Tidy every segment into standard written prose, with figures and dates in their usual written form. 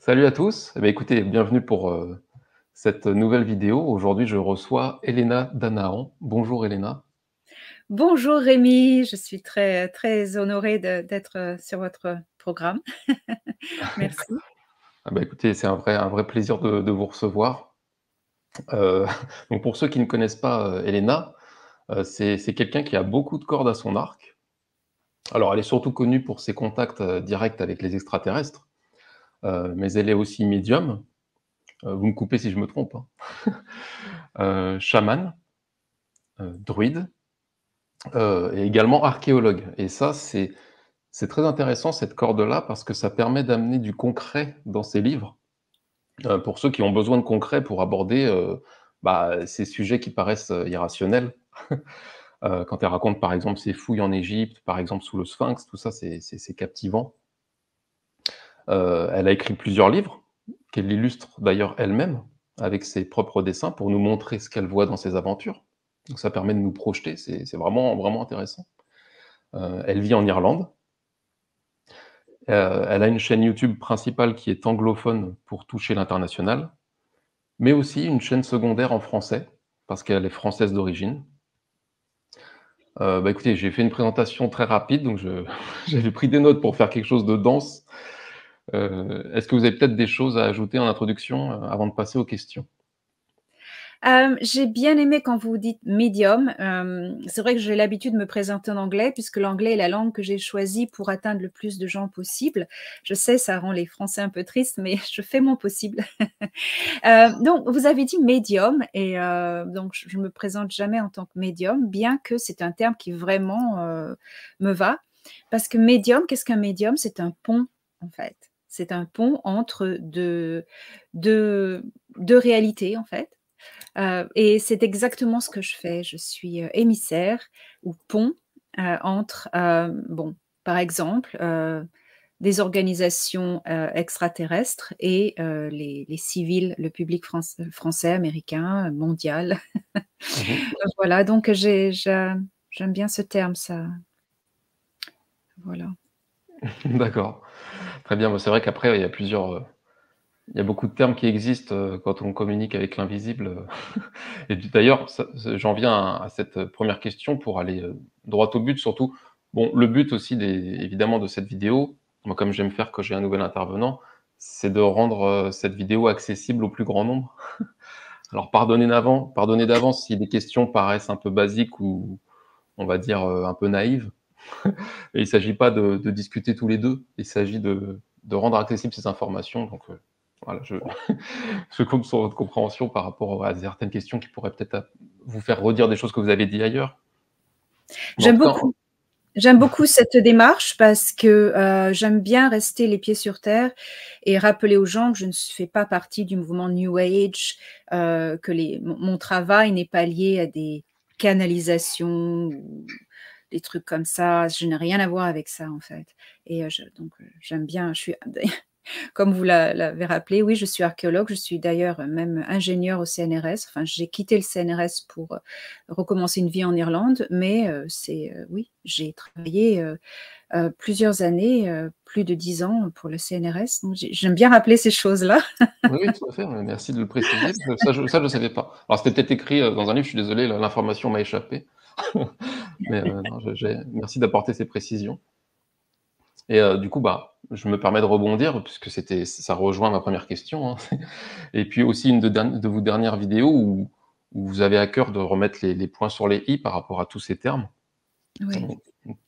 Salut à tous. Eh bien, écoutez, bienvenue pour cette nouvelle vidéo. Aujourd'hui, je reçois Elena Danahan. Bonjour Elena. Bonjour Rémi, je suis très, très honorée d'être sur votre programme. Merci. Ah bah, écoutez, c'est un vrai plaisir de vous recevoir. Euh, donc pour ceux qui ne connaissent pas Elena, c'est quelqu'un qui a beaucoup de cordes à son arc. Alors, elle est surtout connue pour ses contacts directs avec les extraterrestres, mais elle est aussi médium. Vous me coupez si je me trompe, hein. Chaman, druide, et également archéologue. Et ça, c'est très intéressant cette corde-là parce que ça permet d'amener du concret dans ses livres, pour ceux qui ont besoin de concret pour aborder, ces sujets qui paraissent, irrationnels. Quand elle raconte par exemple ses fouilles en Égypte, par exemple sous le Sphinx, tout ça c'est captivant. Elle a écrit plusieurs livres qu'elle illustre d'ailleurs elle-même avec ses propres dessins pour nous montrer ce qu'elle voit dans ses aventures. Donc ça permet de nous projeter, c'est vraiment, vraiment intéressant. Elle vit en Irlande. Elle a une chaîne YouTube principale qui est anglophone pour toucher l'international, mais aussi une chaîne secondaire en français, parce qu'elle est française d'origine. Écoutez, j'ai fait une présentation très rapide, donc j'avais pris des notes pour faire quelque chose de dense. Est-ce que vous avez peut-être des choses à ajouter en introduction, avant de passer aux questions? J'ai bien aimé quand vous dites médium. C'est vrai que j'ai l'habitude de me présenter en anglais, puisque l'anglais est la langue que j'ai choisie pour atteindre le plus de gens possible. Je sais, ça rend les Français un peu tristes, mais je fais mon possible. Donc, vous avez dit médium, et donc je me présente jamais en tant que médium, bien que c'est un terme qui vraiment me va. Parce que médium, qu'est-ce qu'un médium? C'est un pont, en fait. C'est un pont entre deux réalités, en fait. Et c'est exactement ce que je fais. Je suis émissaire ou pont entre, bon, par exemple, des organisations extraterrestres et les civils, le public français, américain, mondial. Mmh. Voilà, donc j'aime bien ce terme, ça. Voilà. D'accord. Très bien, bah, c'est vrai qu'après il y a beaucoup de termes qui existent, quand on communique avec l'invisible, et puis d'ailleurs, j'en viens à cette première question pour aller droit au but surtout. Bon, le but aussi évidemment de cette vidéo, moi comme j'aime faire quand j'ai un nouvel intervenant, c'est de rendre cette vidéo accessible au plus grand nombre. Alors pardonnez d'avance si les questions paraissent un peu basiques ou on va dire un peu naïves. Et il ne s'agit pas de discuter tous les deux, il s'agit de rendre accessibles ces informations. Donc voilà, je compte sur votre compréhension par rapport à certaines questions qui pourraient peut-être vous faire redire des choses que vous avez dit ailleurs. Mais en J'aime tout cas, beaucoup. J'aime beaucoup cette démarche parce que j'aime bien rester les pieds sur terre et rappeler aux gens que je ne fais pas partie du mouvement New Age, que mon travail n'est pas lié à des canalisations ou des trucs comme ça. Je n'ai rien à voir avec ça, en fait. Et donc, j'aime bien. Je suis comme vous l'avez rappelé, oui, je suis archéologue, je suis d'ailleurs même ingénieure au CNRS. Enfin, j'ai quitté le CNRS pour recommencer une vie en Irlande, mais oui, j'ai travaillé plusieurs années, plus de 10 ans pour le CNRS. Donc j'aime bien rappeler ces choses-là. oui, oui, tout à fait, merci de le préciser. Ça, je ne savais pas. Alors, c'était peut-être écrit dans un livre, je suis désolé, l'information m'a échappé. Mais non, merci d'apporter ces précisions. Et du coup, je me permets de rebondir puisque ça rejoint ma première question, hein. Et puis aussi une de vos dernières vidéos où vous avez à cœur de remettre les points sur les i par rapport à tous ces termes. Oui. Donc,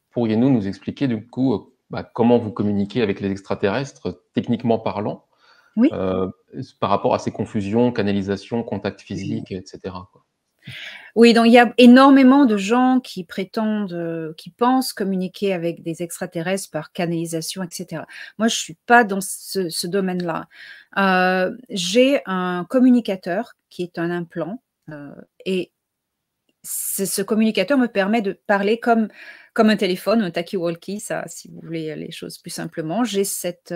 pourriez-vous nous expliquer du coup, comment vous communiquez avec les extraterrestres, techniquement parlant, Oui. heu, par rapport à ces confusions, canalisation, contact physique, et cetera, quoi? Oui, donc il y a énormément de gens qui prétendent, qui pensent communiquer avec des extraterrestres par canalisation, et cetera. Moi, je suis pas dans ce domaine-là. J'ai un communicateur qui est un implant, et ce communicateur me permet de parler comme un téléphone, un talkie-walkie, ça, si vous voulez les choses plus simplement. J'ai cet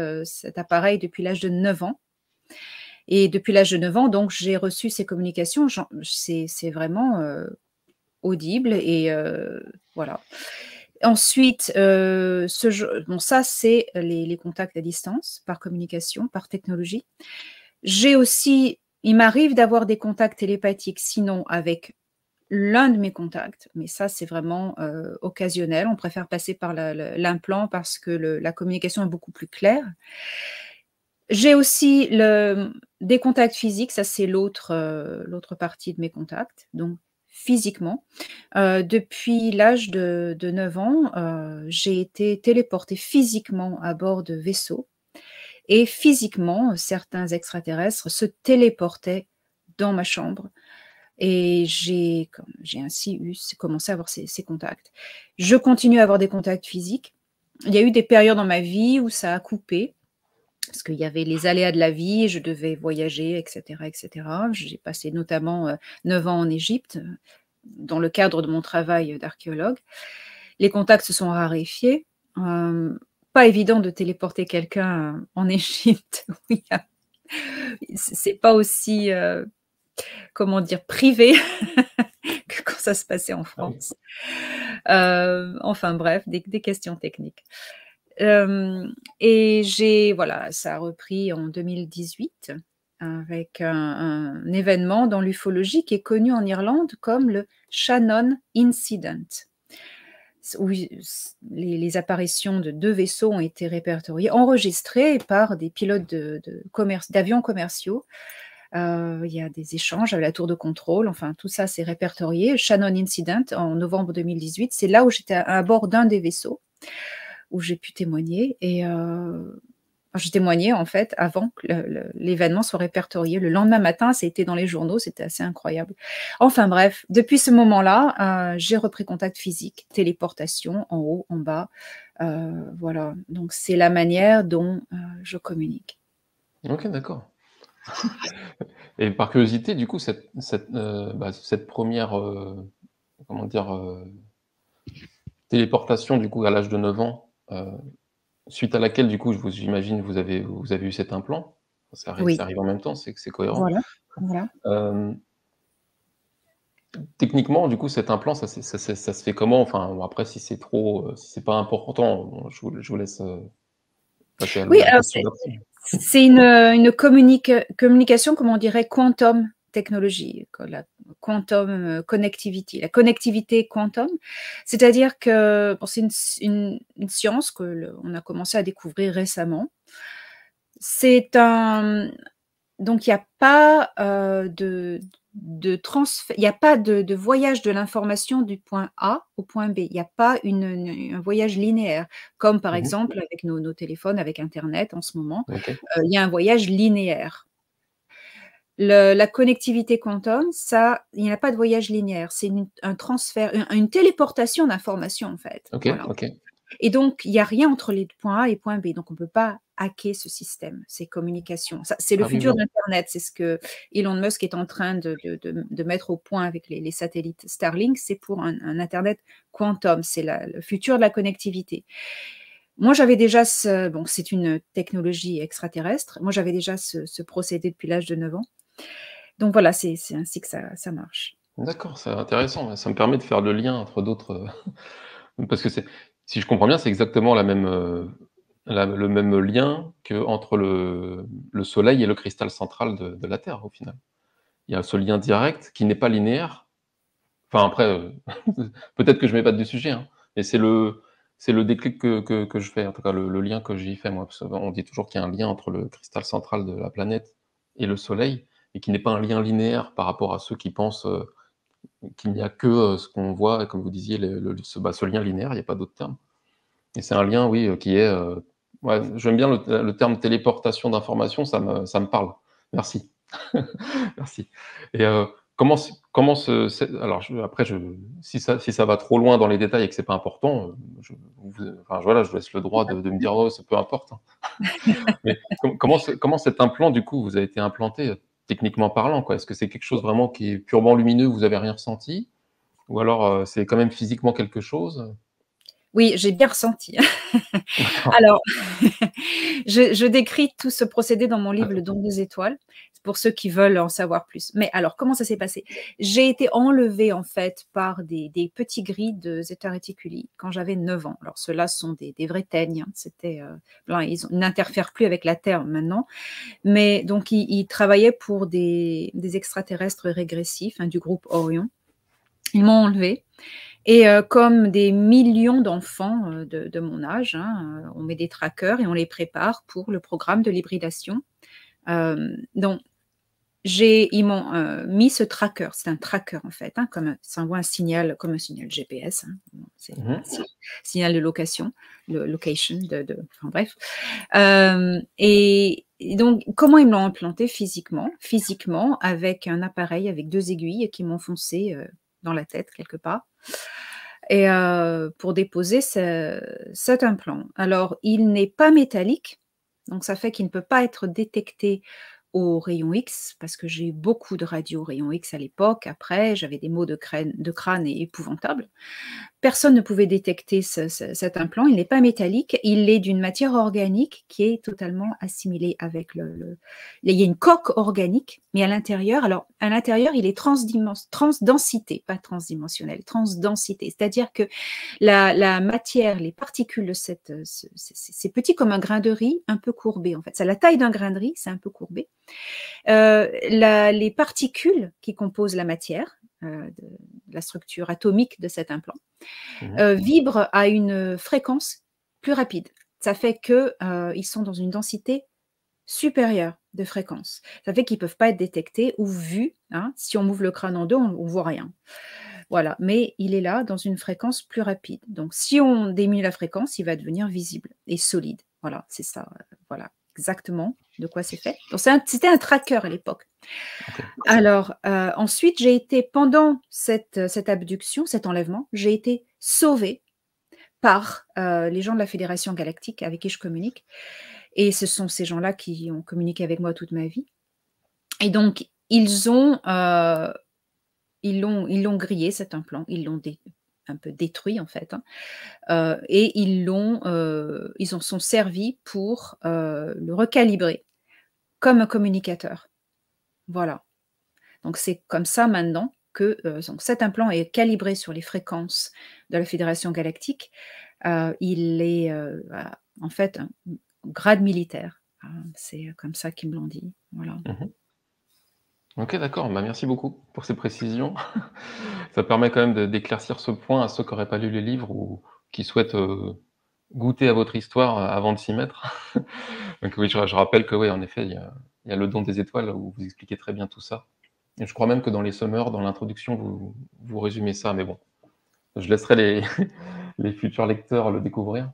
appareil depuis l'âge de 9 ans. Et depuis l'âge de 9 ans, donc j'ai reçu ces communications. C'est vraiment audible et voilà. Ensuite, bon, ça, c'est les contacts à distance, par communication, par technologie. J'ai aussi, il m'arrive d'avoir des contacts télépathiques, sinon avec l'un de mes contacts, mais ça, c'est vraiment occasionnel. On préfère passer par l'implant parce que la communication est beaucoup plus claire. J'ai aussi des contacts physiques, ça c'est l'autre partie de mes contacts, donc physiquement. Depuis l'âge de 9 ans, j'ai été téléportée physiquement à bord de vaisseaux et physiquement, certains extraterrestres se téléportaient dans ma chambre et j'ai ainsi commencé à avoir ces contacts. Je continue à avoir des contacts physiques. Il y a eu des périodes dans ma vie où ça a coupé, parce qu'il y avait les aléas de la vie, je devais voyager, etc., etc. J'ai passé notamment 9 ans en Égypte, dans le cadre de mon travail d'archéologue. Les contacts se sont raréfiés. Pas évident de téléporter quelqu'un en Égypte. C'est pas aussi, comment dire, privé que quand ça se passait en Ah oui. France. Enfin bref, des questions techniques. Et voilà, ça a repris en 2018 avec un événement dans l'ufologie qui est connu en Irlande comme le Shannon Incident, où les apparitions de 2 vaisseaux ont été répertoriées, enregistrées par des pilotes d'avions commerciaux. Il y a des échanges à la tour de contrôle, enfin tout ça c'est répertorié. Shannon Incident en novembre 2018, c'est là où j'étais à bord d'un des vaisseaux, où j'ai pu témoigner. Et je témoignais en fait avant que l'événement soit répertorié. Le lendemain matin, ça a été dans les journaux, c'était assez incroyable. Enfin bref, depuis ce moment-là, j'ai repris contact physique, téléportation, en haut, en bas. Voilà, donc c'est la manière dont je communique. Ok, d'accord. Et par curiosité, du coup, cette première, comment dire, téléportation, du coup, à l'âge de 9 ans, suite à laquelle, du coup, j'imagine, vous avez eu cet implant. Ça Oui, arrive en même temps, c'est cohérent. voilà, voilà. Hem, Techniquement, du coup, cet implant, ça se fait comment? Enfin, bon, après, si c'est trop, si c'est pas important, bon, je vous laisse, passer à Oui, la alors question d'après. c'est une communication, comment on dirait, quantum technologie, la quantum connectivity, la connectivité quantum. C'est-à-dire que bon, c'est une science on a commencé à découvrir récemment. Donc il n'y a pas il y a pas de voyage de l'information du point A au point B. Il n'y a pas un voyage linéaire, comme par Mmh. exemple avec nos téléphones, avec Internet en ce moment. OK. Il y a un voyage linéaire. La connectivité quantum, ça, il n'y a pas de voyage linéaire. C'est un transfert, une téléportation d'informations en fait. OK, Voilà. OK. Et donc, il n'y a rien entre les points A et point B. Donc, on ne peut pas hacker ce système, ces communications. C'est le Ah oui, futur oui. d'Internet. C'est ce que Elon Musk est en train de mettre au point avec les satellites Starlink. C'est pour un Internet quantum. C'est le futur de la connectivité. Moi, j'avais déjà bon, c'est une technologie extraterrestre. Moi, j'avais déjà ce procédé depuis l'âge de 9 ans. Donc voilà, c'est ainsi que ça marche. D'accord, c'est intéressant, ouais. Ça me permet de faire le lien entre d'autres, parce que si je comprends bien, c'est exactement le même lien qu'entre le soleil et le cristal central de la Terre, au final. Il y a ce lien direct qui n'est pas linéaire. Enfin après, peut-être que je m'évade du sujet, hein, mais c'est le déclic que je fais, en tout cas le lien que j'y fais moi, parce qu'on dit toujours qu'il y a un lien entre le cristal central de la planète et le soleil, et qui n'est pas un lien linéaire par rapport à ceux qui pensent, qu'il n'y a que, ce qu'on voit, comme vous disiez, ce lien linéaire, il n'y a pas d'autre terme. Et c'est un lien, oui, qui est, ouais, j'aime bien le terme téléportation d'informations, ça me parle. Merci. Merci. Et alors après si ça va trop loin dans les détails et que c'est pas important, enfin voilà, je vous laisse le droit de me dire: «Oh, c'est peu importe», hein. Mais comment cet implant, du coup, vous a été implanté, techniquement parlant, quoi? Est-ce que c'est quelque chose vraiment qui est purement lumineux, vous avez rien ressenti? Ou alors, c'est quand même physiquement quelque chose? Oui, j'ai bien ressenti. D'accord. Alors, je décris tout ce procédé dans mon livre OK. Le don des étoiles, pour ceux qui veulent en savoir plus. Mais alors, comment ça s'est passé? J'ai été enlevée, en fait, par des petits gris de Zeta Reticuli quand j'avais 9 ans. Alors ceux-là sont des vrais teignes, hein. C'était, ben, ils n'interfèrent plus avec la Terre maintenant, mais donc ils travaillaient pour des extraterrestres régressifs, hein, du groupe Orion. Ils m'ont enlevée et comme des millions d'enfants, de mon âge, hein, on met des trackers et on les prépare pour le programme de l'hybridation. Donc ils m'ont, mis ce tracker. C'est un tracker en fait, hein, ça envoie un signal comme un signal GPS, hein. C'est Mmh un mh. signal de location enfin bref. Et donc comment ils me l'ont implanté physiquement? Physiquement avec un appareil avec 2 aiguilles qui m'ont foncé, dans la tête quelque part et pour déposer cet implant. Alors il n'est pas métallique, donc ça fait qu'il ne peut pas être détecté aux rayons X, parce que j'ai eu beaucoup de radio rayons X à l'époque. Après, j'avais des maux de crâne épouvantables. Personne ne pouvait détecter cet implant. Il n'est pas métallique. Il est d'une matière organique qui est totalement assimilée avec il y a une coque organique, mais à l'intérieur, alors à l'intérieur, il est transdensité, pas transdimensionnel, transdensité. C'est-à-dire que la matière, les particules de c'est petit comme un grain de riz, un peu courbé en fait. C'est la taille d'un grain de riz, c'est un peu courbé. Les particules qui composent la matière, de la structure atomique de cet implant, Mmh. vibrent à une fréquence plus rapide. Ça fait que, ils sont dans une densité supérieure de fréquence. Ça fait qu'ils ne peuvent pas être détectés ou vus, hein. Si on ouvre le crâne en deux, on ne voit rien. Voilà, mais il est là dans une fréquence plus rapide. Donc si on diminue la fréquence, il va devenir visible et solide. Voilà, c'est ça, voilà exactement de quoi c'est fait. Donc c'était un tracker à l'époque. OK. Alors, ensuite, j'ai été pendant cette abduction, cet enlèvement, j'ai été sauvée par, les gens de la Fédération galactique avec qui je communique et ce sont ces gens-là qui ont communiqué avec moi toute ma vie et donc ils l'ont grillé cet implant, ils l'ont un peu détruit en fait, hein, et ils en sont servis pour, le recalibrer comme un communicateur. Voilà. Donc c'est comme ça maintenant que, donc cet implant est calibré sur les fréquences de la Fédération galactique. Il est, en fait un grade militaire. C'est comme ça qu'ils me l'ont dit, voilà. Mmh. OK, d'accord. Bah, merci beaucoup pour ces précisions. Ça permet quand même d'éclaircir ce point à ceux qui auraient pas lu les livres ou qui souhaitent, goûter à votre histoire, avant de s'y mettre. Donc oui, je rappelle que oui, en effet, il y a le don des étoiles où vous expliquez très bien tout ça et je crois même que dans les summers, dans l'introduction, vous résumez ça, mais bon, je laisserai les les futurs lecteurs le découvrir.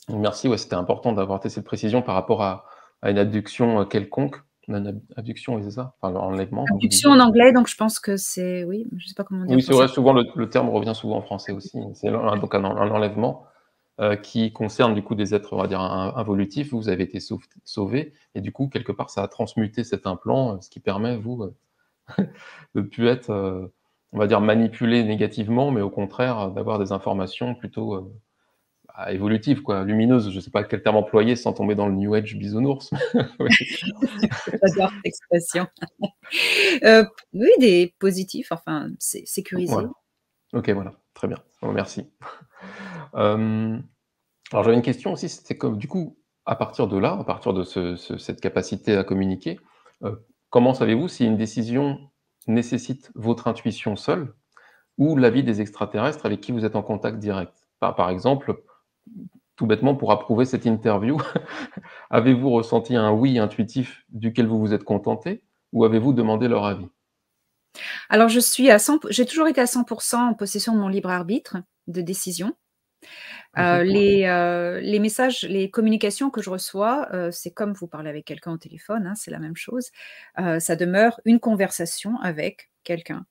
Merci, ouais, c'était important d'avoir cette précision par rapport à une abduction, quelconque. Une abduction, oui, c'est ça? Enfin, l'enlèvement, comme vous Abduction disiez. en anglais, donc je pense que c'est oui, je sais pas comment dire Oui, en c'est français. vrai, souvent le terme revient souvent en français aussi. C'est donc un enlèvement, qui concerne du coup des êtres, on va dire, involutifs. Vous avez été sauvés et du coup, quelque part, ça a transmuté cet implant, ce qui permet, vous, de plus être, on va dire, manipulé négativement, mais au contraire, d'avoir des informations plutôt, évolutives quoi, lumineuses. Je sais pas quel terme employer sans tomber dans le new age bisounours. Oui. J'adore cette expression. Oui, des positifs, enfin, c'est sécurisé. Voilà. OK, voilà, très bien. Bon, merci. Hem, alors j'avais une question aussi, c'était comme du coup, à partir de là, à partir de cette capacité à communiquer, comment savez-vous si une décision nécessite votre intuition seule ou l'avis des extraterrestres avec qui vous êtes en contact direct? Par exemple, tout bêtement pour approuver cette interview, avez-vous ressenti un oui intuitif duquel vous vous êtes contenté ou avez-vous demandé leur avis? Alors j'ai toujours été à 100 en possession de mon libre arbitre de décision. OK. Les messages, les communications que je reçois, c'est comme vous parlez avec quelqu'un au téléphone, hein, c'est la même chose. Ça demeure une conversation avec quelqu'un.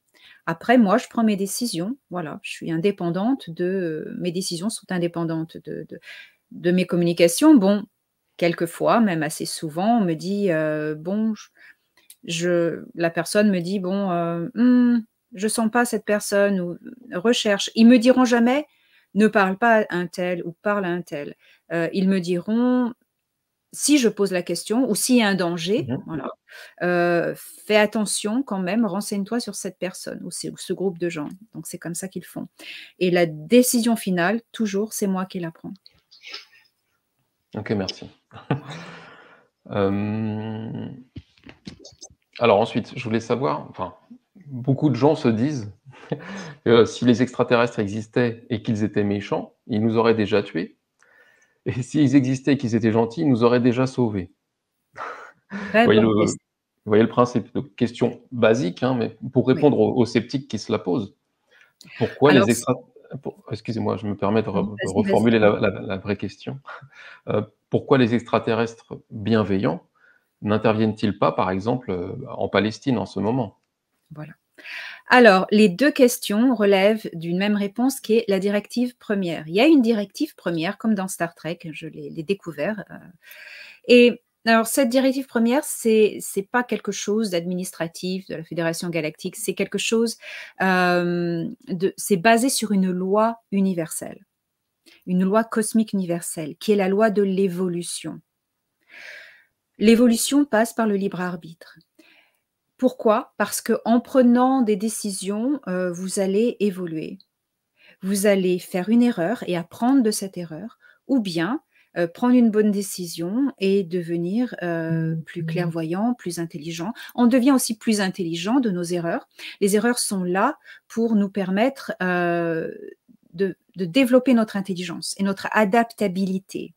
Après moi, je prends mes décisions, voilà, je suis indépendante mes décisions sont indépendantes de mes communications. Bon, quelquefois, même assez souvent, on me dit, bon, la personne me dit: «Bon, je sens pas cette personne» ou recherche. Ils me diront jamais ne parle pas à un tel ou parle à un tel. Ils me diront, si je pose la question ou s'il y a un danger, Mmh. voilà, fais attention quand même, renseigne-toi sur cette personne ou ce groupe de gens. Donc c'est comme ça qu'ils font. Et la décision finale, toujours, c'est moi qui la prends. OK, merci. Hem, alors ensuite, je voulais savoir, enfin, beaucoup de gens se disent que si les extraterrestres existaient et qu'ils étaient méchants, ils nous auraient déjà tués et s'ils existaient et qu'ils étaient gentils, ils nous auraient déjà sauvés. Très Voyez bonne le question. Vous voyez le principe? Donc question basique, hein, mais pour Oui. répondre aux sceptiques qui se la posent. Pourquoi Alors les extra Excusez-moi, je me permets de vas-y, vas-y. reformuler la vraie question. Pourquoi les extraterrestres bienveillants n'interviennent-ils pas, par exemple, en Palestine en ce moment? Voilà. Alors, les 2 questions relèvent d'une même réponse qui est la directive première. Il y a une directive première, comme dans Star Trek, je l'ai découvert, et alors cette directive première, c'est pas quelque chose d'administratif de la Fédération galactique, c'est quelque chose, c'est basé sur une loi universelle, une loi cosmique universelle, qui est la loi de l'évolution. L'évolution passe par le libre arbitre. Pourquoi? Parce qu'en prenant des décisions, vous allez évoluer. Vous allez faire une erreur et apprendre de cette erreur, ou bien, prendre une bonne décision et devenir, plus clairvoyant, plus intelligent. On devient aussi plus intelligent de nos erreurs. Les erreurs sont là pour nous permettre, de développer notre intelligence et notre adaptabilité.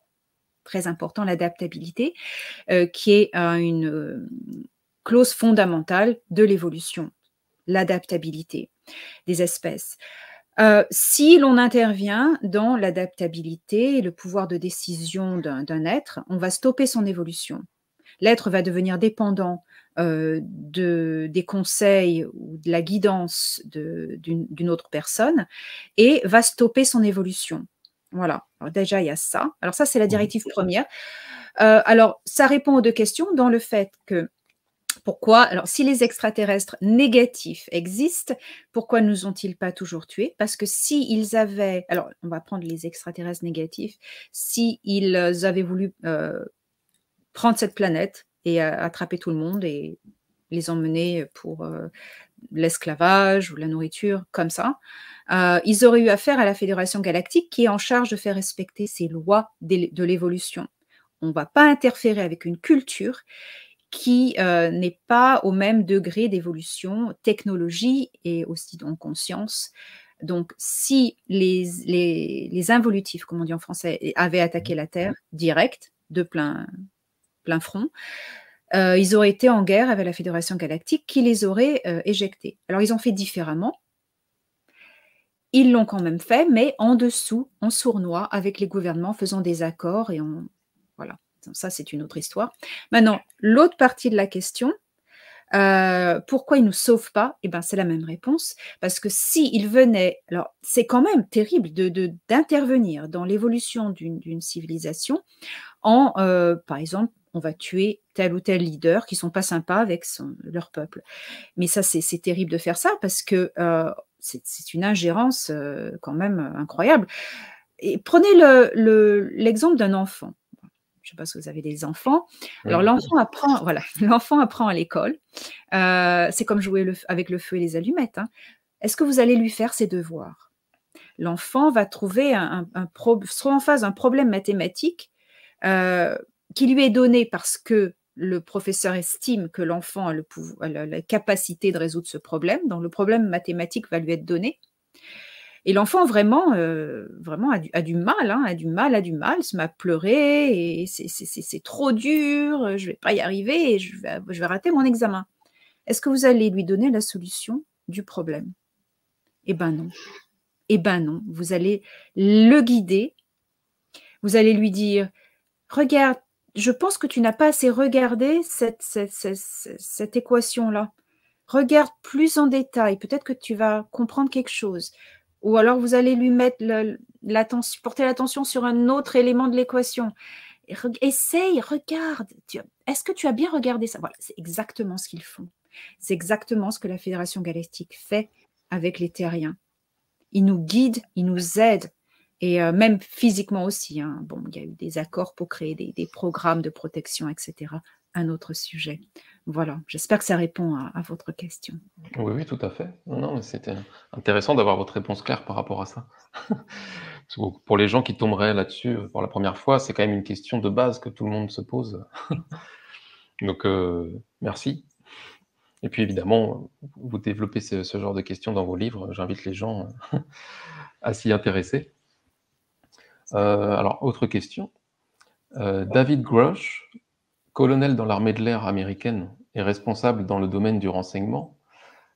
Très important, l'adaptabilité, qui est, une, clause fondamentale de l'évolution, l'adaptabilité des espèces. Si l'on intervient dans l'adaptabilité et le pouvoir de décision d'un être, on va stopper son évolution. L'être va devenir dépendant, des conseils ou de la guidance d'une autre personne et va stopper son évolution. Voilà, alors déjà il y a ça. Alors ça, c'est la Mmh. directive première. Alors ça répond aux 2 questions dans le fait que pourquoi? Alors, si les extraterrestres négatifs existent, pourquoi nous ont-ils pas toujours tués? Parce que s'ils avaient alors, on va prendre les extraterrestres négatifs, s'ils avaient voulu, prendre cette planète et attraper tout le monde et les emmener pour, l'esclavage ou la nourriture, comme ça, ils auraient eu affaire à la Fédération galactique qui est en charge de faire respecter ces lois de l'évolution. On ne va pas interférer avec une culture qui, n'est pas au même degré d'évolution, technologie et aussi en conscience. Donc si les involutifs, comme on dit en français, avaient attaqué la Terre direct, de plein front, ils auraient été en guerre avec la Fédération galactique qui les aurait, éjectés. Alors ils ont fait différemment. Ils l'ont quand même fait, mais en dessous, en sournois, avec les gouvernements, faisant des accords et voilà. Ça, c'est une autre histoire. Maintenant, l'autre partie de la question, pourquoi ils ne nous sauvent pas? Eh ben, c'est la même réponse, parce que s'ils venaient alors c'est quand même terrible d'intervenir dans l'évolution d'une civilisation par exemple, on va tuer tel ou tel leader qui sont pas sympas avec leur peuple. Mais ça, c'est terrible de faire ça parce que, c'est une ingérence, quand même, incroyable. Et prenez l'exemple d'un enfant. Je ne sais pas si vous avez des enfants. Alors Oui. l'enfant apprend voilà, l'enfant apprend à l'école. C'est comme jouer avec le feu et les allumettes, hein. Est-ce que vous allez lui faire ses devoirs? L'enfant va trouver soit en face d'un problème mathématique, heu, qui lui est donné parce que le professeur estime que l'enfant a la capacité de résoudre ce problème, donc le problème mathématique va lui être donné et l'enfant vraiment a du mal, hein, se met à pleurer et c'est trop dur, je vais pas y arriver et je vais rater mon examen. Est-ce que vous allez lui donner la solution du problème? Eh ben non. Eh ben non, vous allez le guider, vous allez lui dire: «Regarde, je pense que tu n'as pas assez regardé cette équation-là. Regarde plus en détail, peut-être que tu vas comprendre quelque chose». Ou alors vous allez lui mettre porter l'attention sur un autre élément de l'équation. Et essaye, regarde, est-ce que tu as bien regardé ça? Voilà, c'est exactement ce qu'ils font. C'est exactement ce que la Fédération galactique fait avec les terriens. Ils nous guident, ils nous aident. Et même physiquement aussi, hein. Bon, il y a eu des accords pour créer des programmes de protection, etc. Un autre sujet. Voilà, j'espère que ça répond à votre question. Oui, oui, tout à fait. Non, non, mais c'était intéressant d'avoir votre réponse claire par rapport à ça. Parce que pour les gens qui tomberaient là-dessus, pour la première fois, c'est quand même une question de base que tout le monde se pose. Donc merci. Et puis évidemment, vous développez ce genre de questions dans vos livres. J'invite les gens à s'y intéresser. Alors autre question. David Grush, colonel dans l'armée de l'air américaine et responsable dans le domaine du renseignement,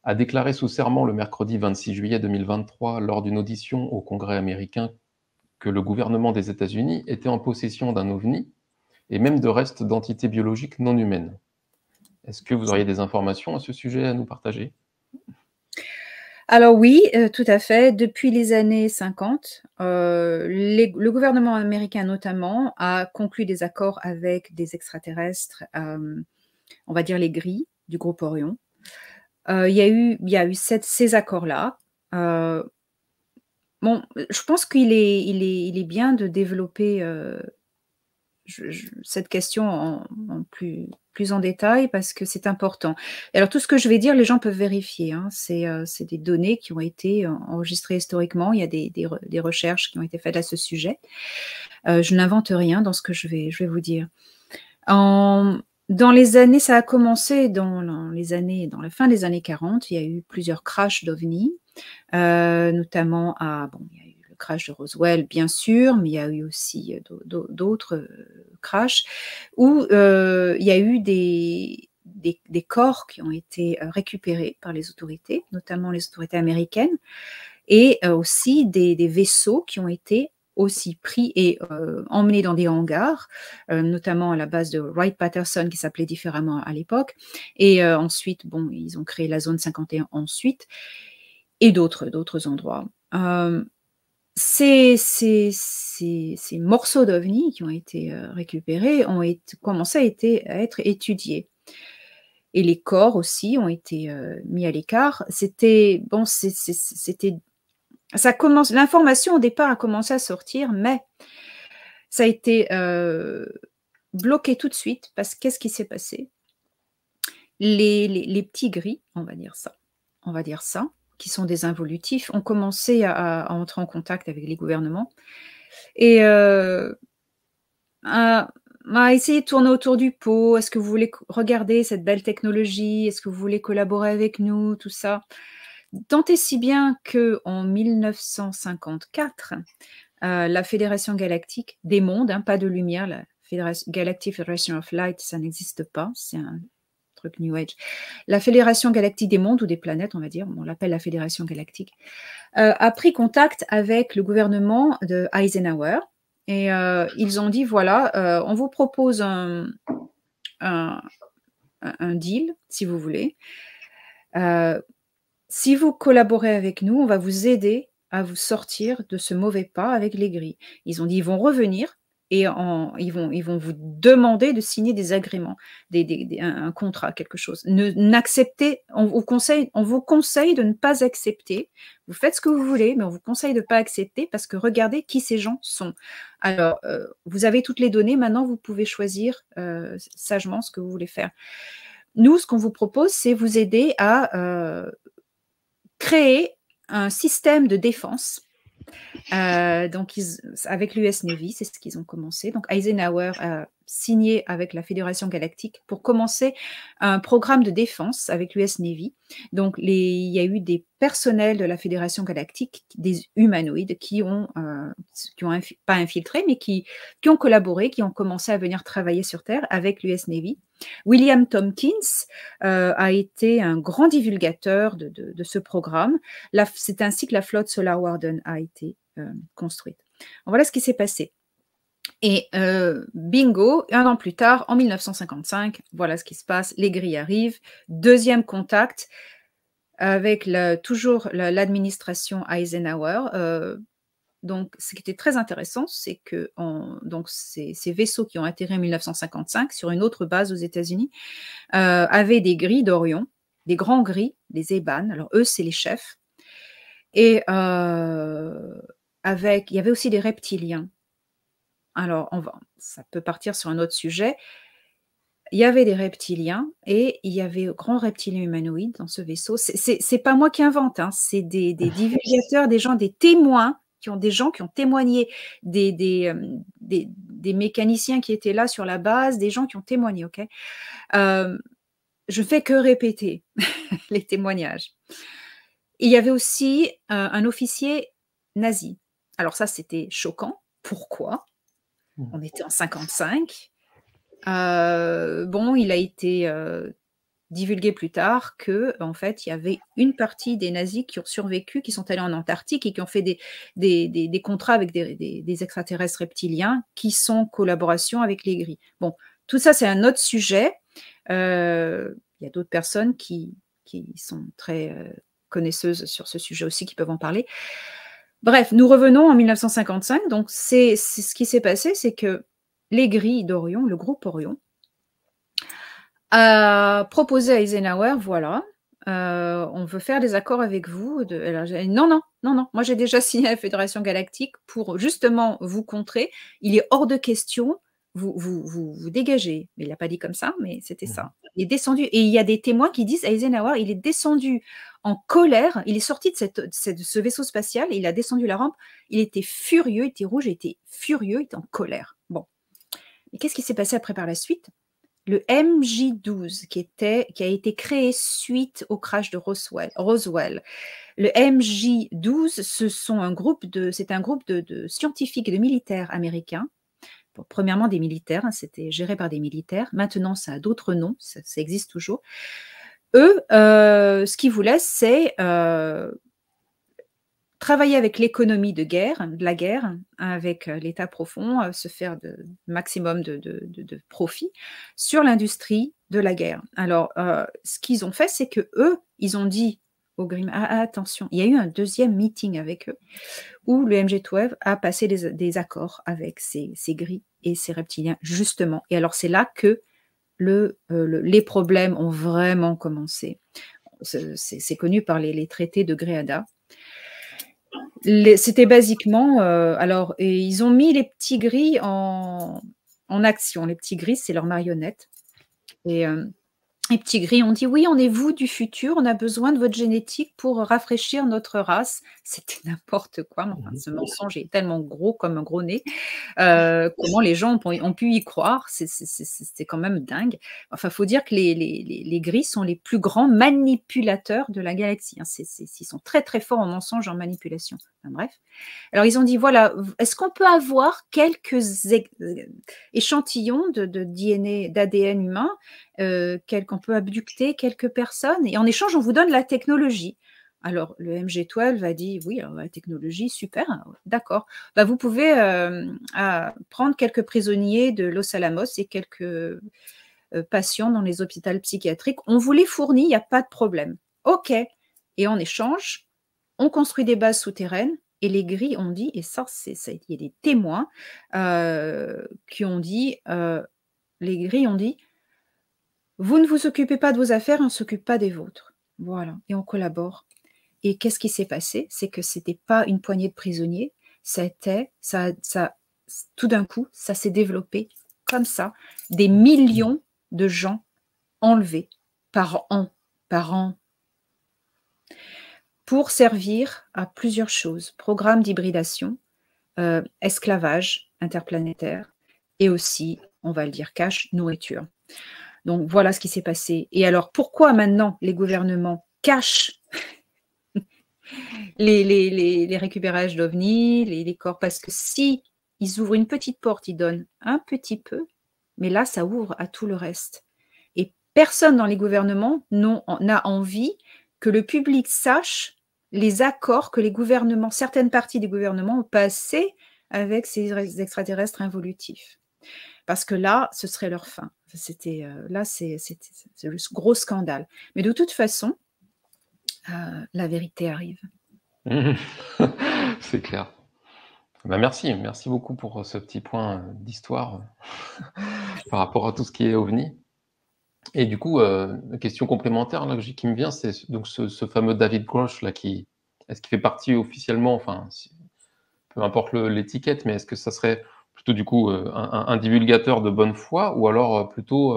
a déclaré sous serment le mercredi 26 juillet 2023 lors d'une audition au Congrès américain que le gouvernement des États-Unis était en possession d'un OVNI et même de restes d'entités biologiques non humaines. Est-ce que vous auriez des informations à ce sujet à nous partager? Alors oui, tout à fait. Depuis les années 50, le gouvernement américain notamment a conclu des accords avec des extraterrestres, on va dire les gris du groupe Orion. Il y a eu ces accords-là. Bon, je pense qu'il est bien de développer cette question en plus en détail parce que c'est important. Et alors tout ce que je vais dire, les gens peuvent vérifier, hein. C'est des données qui ont été enregistrées historiquement. Il y a des recherches qui ont été faites à ce sujet. Je n'invente rien dans ce que je vais vous dire. Dans les années, ça a commencé dans la fin des années 40, il y a eu plusieurs crashs d'OVNI, notamment il y a eu le crash de Roswell, bien sûr, mais il y a eu aussi d'autres crashs où il y a eu des corps qui ont été récupérés par les autorités, notamment les autorités américaines, et aussi des vaisseaux qui ont été aussi pris et emmenés dans des hangars, notamment à la base de Wright-Patterson, qui s'appelait différemment à l'époque. Et ensuite, bon, ils ont créé la zone 51 ensuite, et d'autres endroits. Ces morceaux d'OVNI qui ont été récupérés ont commencé à être étudiés. Et les corps aussi ont été mis à l'écart. L'information au départ a commencé à sortir, mais ça a été bloqué tout de suite parce que qu'est-ce qui s'est passé? Les petits gris, on va dire ça, qui sont des involutifs, ont commencé à entrer en contact avec les gouvernements et à essayer de tourner autour du pot. Est-ce que vous voulez regarder cette belle technologie? Est-ce que vous voulez collaborer avec nous? Tout ça. Tant et si bien qu'en 1954, la Fédération galactique des mondes, hein, pas de lumière, la Galactic Federation of Light, ça n'existe pas, c'est un truc New Age. La Fédération galactique des mondes, ou des planètes, on va dire, on l'appelle la Fédération galactique, a pris contact avec le gouvernement de Eisenhower, et ils ont dit, voilà, on vous propose un deal, si vous voulez. Si vous collaborez avec nous, on va vous aider à vous sortir de ce mauvais pas avec les gris. Ils ont dit, ils vont revenir et ils vont vous demander de signer des agréments, un contrat, quelque chose. On vous conseille de ne pas accepter. Vous faites ce que vous voulez, mais on vous conseille de ne pas accepter parce que regardez qui ces gens sont. Alors, vous avez toutes les données, maintenant vous pouvez choisir sagement ce que vous voulez faire. Nous, ce qu'on vous propose, c'est vous aider à créer un système de défense. Donc, avec l'US Navy, c'est ce qu'ils ont commencé. Donc, Eisenhower a signé avec la Fédération galactique pour commencer un programme de défense avec l'US Navy. Donc, il y a eu des personnels de la Fédération galactique, des humanoïdes qui ont pas infiltré, mais qui ont collaboré, qui ont commencé à venir travailler sur Terre avec l'US Navy. William Tompkins a été un grand divulgateur de ce programme. C'est ainsi que la flotte Solar Warden a été construite. Donc, voilà ce qui s'est passé. Et bingo, un an plus tard, en 1955, voilà ce qui se passe, les grilles arrivent, deuxième contact avec toujours l'administration Eisenhower. Donc, ce qui était très intéressant, c'est que ces vaisseaux qui ont atterri en 1955 sur une autre base aux États-Unis avaient des grilles d'Orion, des grands grilles, des Eban. Alors, eux, c'est les chefs. Et il y avait aussi des reptiliens. Alors, ça peut partir sur un autre sujet. Il y avait des reptiliens et il y avait grands reptiliens humanoïdes dans ce vaisseau. C'est pas moi qui invente, hein, c'est des divulgateurs, des gens, des témoins, des gens qui ont témoigné, des mécaniciens qui étaient là sur la base, des gens qui ont témoigné, ok. Je fais que répéter les témoignages. Il y avait aussi un officier nazi. Alors ça, c'était choquant. Pourquoi? On était en 55. Bon, il a été divulgué plus tard que, en fait, il y avait une partie des nazis qui ont survécu, qui sont allés en Antarctique et qui ont fait des contrats avec des extraterrestres reptiliens qui sont en collaboration avec les gris. Bon, tout ça, c'est un autre sujet. Il y a d'autres personnes qui sont très connaisseuses sur ce sujet aussi, qui peuvent en parler. Bref, nous revenons en 1955. Donc, c'est ce qui s'est passé, c'est que les grilles d'Orion, le groupe Orion, a proposé à Eisenhower, voilà, on veut faire des accords avec vous. Alors, non, moi j'ai déjà signé à la Fédération Galactique pour justement vous contrer. Il est hors de question, vous dégagez. Mais il n'a pas dit comme ça, mais c'était ça. Il est descendu, et il y a des témoins qui disent à Eisenhower, il est descendu en colère, il est sorti de ce vaisseau spatial, et il a descendu la rampe, il était furieux, il était rouge, il était furieux, il était en colère. Bon. Et qu'est-ce qui s'est passé après par la suite? Le MJ-12, qui a été créé suite au crash de Roswell. Le MJ-12, c'est un groupe de scientifiques et de militaires américains. Bon, premièrement, des militaires, hein, c'était géré par des militaires. Maintenant, ça a d'autres noms, ça existe toujours. Eux, ce qu'ils voulaient, c'est travailler avec l'économie de la guerre, avec l'État profond, se faire de maximum de profit sur l'industrie de la guerre. Alors, ce qu'ils ont fait, c'est que eux, ils ont dit au Grimm, attention, il y a eu un deuxième meeting avec eux, où le MJ-12 a passé des accords avec ces gris et ces reptiliens, justement. Et alors, c'est là que les problèmes ont vraiment commencé. C'est connu par les traités de Gréada. C'était basiquement, alors, et ils ont mis les petits gris en action. Les petits gris, c'est leurs marionnettes. Et les petits gris ont dit, oui, on est vous du futur, on a besoin de votre génétique pour rafraîchir notre race. C'était n'importe quoi. Enfin, ce mensonge est tellement gros comme un gros nez. Comment les gens ont pu y croire, c'est quand même dingue. Enfin, il faut dire que les gris sont les plus grands manipulateurs de la galaxie. Hein. Ils sont très très forts en mensonge, en manipulation. Enfin, bref. Alors, ils ont dit, voilà, est-ce qu'on peut avoir quelques échantillons de DNA, d'ADN humain, qu'on peut abducter quelques personnes, et en échange, on vous donne la technologie. Alors, le MJ-12 a dit, oui, alors, la technologie, super, d'accord. Bah, vous pouvez prendre quelques prisonniers de Los Alamos et quelques patients dans les hôpitaux psychiatriques. On vous les fournit, il n'y a pas de problème. OK. Et en échange, on construit des bases souterraines. Et les gris ont dit, et ça, il y a des témoins qui ont dit, les gris ont dit, vous ne vous occupez pas de vos affaires, on ne s'occupe pas des vôtres. Voilà, et on collabore. Et qu'est-ce qui s'est passé? C'est que ce n'était pas une poignée de prisonniers, tout d'un coup, ça s'est développé comme ça, des millions de gens enlevés par an, pour servir à plusieurs choses. Programme d'hybridation, esclavage interplanétaire, et aussi, on va le dire cash, nourriture. Donc voilà ce qui s'est passé. Et alors, pourquoi maintenant les gouvernements cachent les récupérages d'OVNI, les corps? Parce que si ils ouvrent une petite porte, ils donnent un petit peu, mais là, ça ouvre à tout le reste. Et personne dans les gouvernements n'a envie que le public sache les accords que les gouvernements, certaines parties des gouvernements ont passés avec ces extraterrestres involutifs. Parce que là, ce serait leur fin. Là, c'est le gros scandale. Mais de toute façon, la vérité arrive. C'est clair. Bah, merci beaucoup pour ce petit point d'histoire par rapport à tout ce qui est OVNI. Et du coup, question complémentaire là, qui me vient, c'est donc ce fameux David Grosh là, est-ce qu'il fait partie officiellement, enfin, peu importe l'étiquette, mais est-ce que ça serait plutôt du coup, un divulgateur de bonne foi ou alors, plutôt,